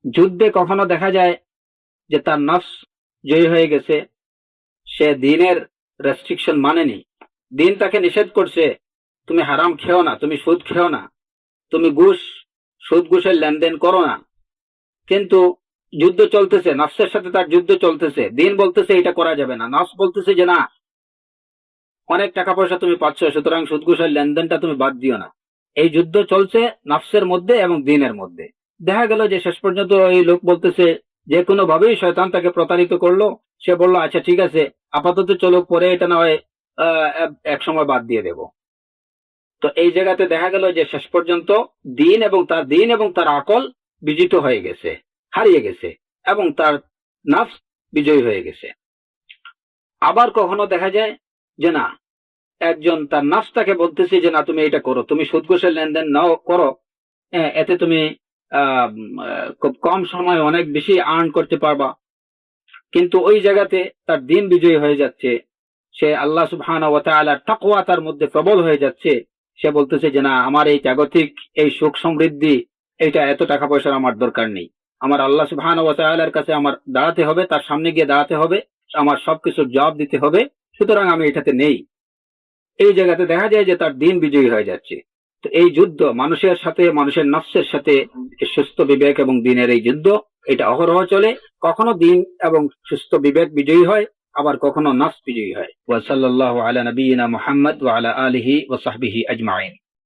যুদ্ধে কখনো দেখা যায় যে তার নফস জয়ী হয়ে গেছে, সে দ্বীনের রেস্ট্রিকশন মানেনি, দ্বীন তাকে নিষেধ করছে, তুমি হারাম খেও না, তুমি সুদ খেও না, তুমি সুদ ঘুষের লেনদেন করো না। কিন্তু যুদ্ধ চলতেছে, নফসের সাথে তার যুদ্ধ চলতেছে, দ্বীন বলতেছে এটা করা যাবে না, নফস বলতেছে যে না, অনেক টাকা পয়সা তুমি পাচ্ছ, সুতরাং সুদ ঘুষের লেনদেনটা তুমি বাদ দিও না। এই যুদ্ধ চলছে নফসের মধ্যে এবং দ্বীনের মধ্যে। দেখা গেল যে শেষ পর্যন্ত এই লোক বলতেছে, যে কোনো ভাবেই শয়তান তাকে প্রতারিত করলো, সে বলল আচ্ছা ঠিক আছে, আপাতত চলো, পরে এটা না হয় এক সময় বাদ দিয়ে দেব। তো এই জায়গাতে দেখা গেল যে শেষ পর্যন্ত দ্বীন এবং তার আকল বিজিত হয়ে গেছে, হারিয়ে গেছে, এবং তার নফস বিজয়ী হয়ে গেছে। আবার কখনো দেখা যায় যে না, একজন তার নফসটাকে বলতেছে যে না, তুমি এটা করো, তুমি সুদ ঘুষের লেনদেন নাও করো, এতে তুমি খুব কম সময় অনেক বেশি আর্ন করতে পারবা। কিন্তু ওই জায়গাতে তার দ্বীন বিজয়ী হয়ে যাচ্ছে, সে আল্লাহ সুবহানাহু ওয়া তাআলার তাকওয়া তার মধ্যে প্রবল হয়ে যাচ্ছে। সে বলতেছে যে না, আমার এই জাগতিক এই সুখ সমৃদ্ধি, এটা এত টাকা পয়সার আমার দরকার নেই, আমার আল্লাহ সুবহানাহু ওয়া তাআলার কাছে আমার দাঁড়াতে হবে, তার সামনে গিয়ে দাঁড়াতে হবে, আমার সবকিছুর জবাব দিতে হবে, সুতরাং আমি এটাতে নেই। এই জায়গাতে দেখা যায় যে তার দ্বীন বিজয়ী হয়ে যাচ্ছে। তো এই যুদ্ধ মানুষের সাথে, মানুষের নফসের সাথে সুস্থ বিবেক এবং দ্বীনের এই যুদ্ধ, এটা অহরহ চলে। কখনো দ্বীন এবং সুস্থ বিবেক বিজয়ী হয়, আবার কখনো নফস বিজয়ী হয়। ওয়া সাল্লাল্লাহু আলা নবিয়িনা মুহাম্মদ ওয়া আলা আলিহি ওয়া সাহবিহি আজমাইন।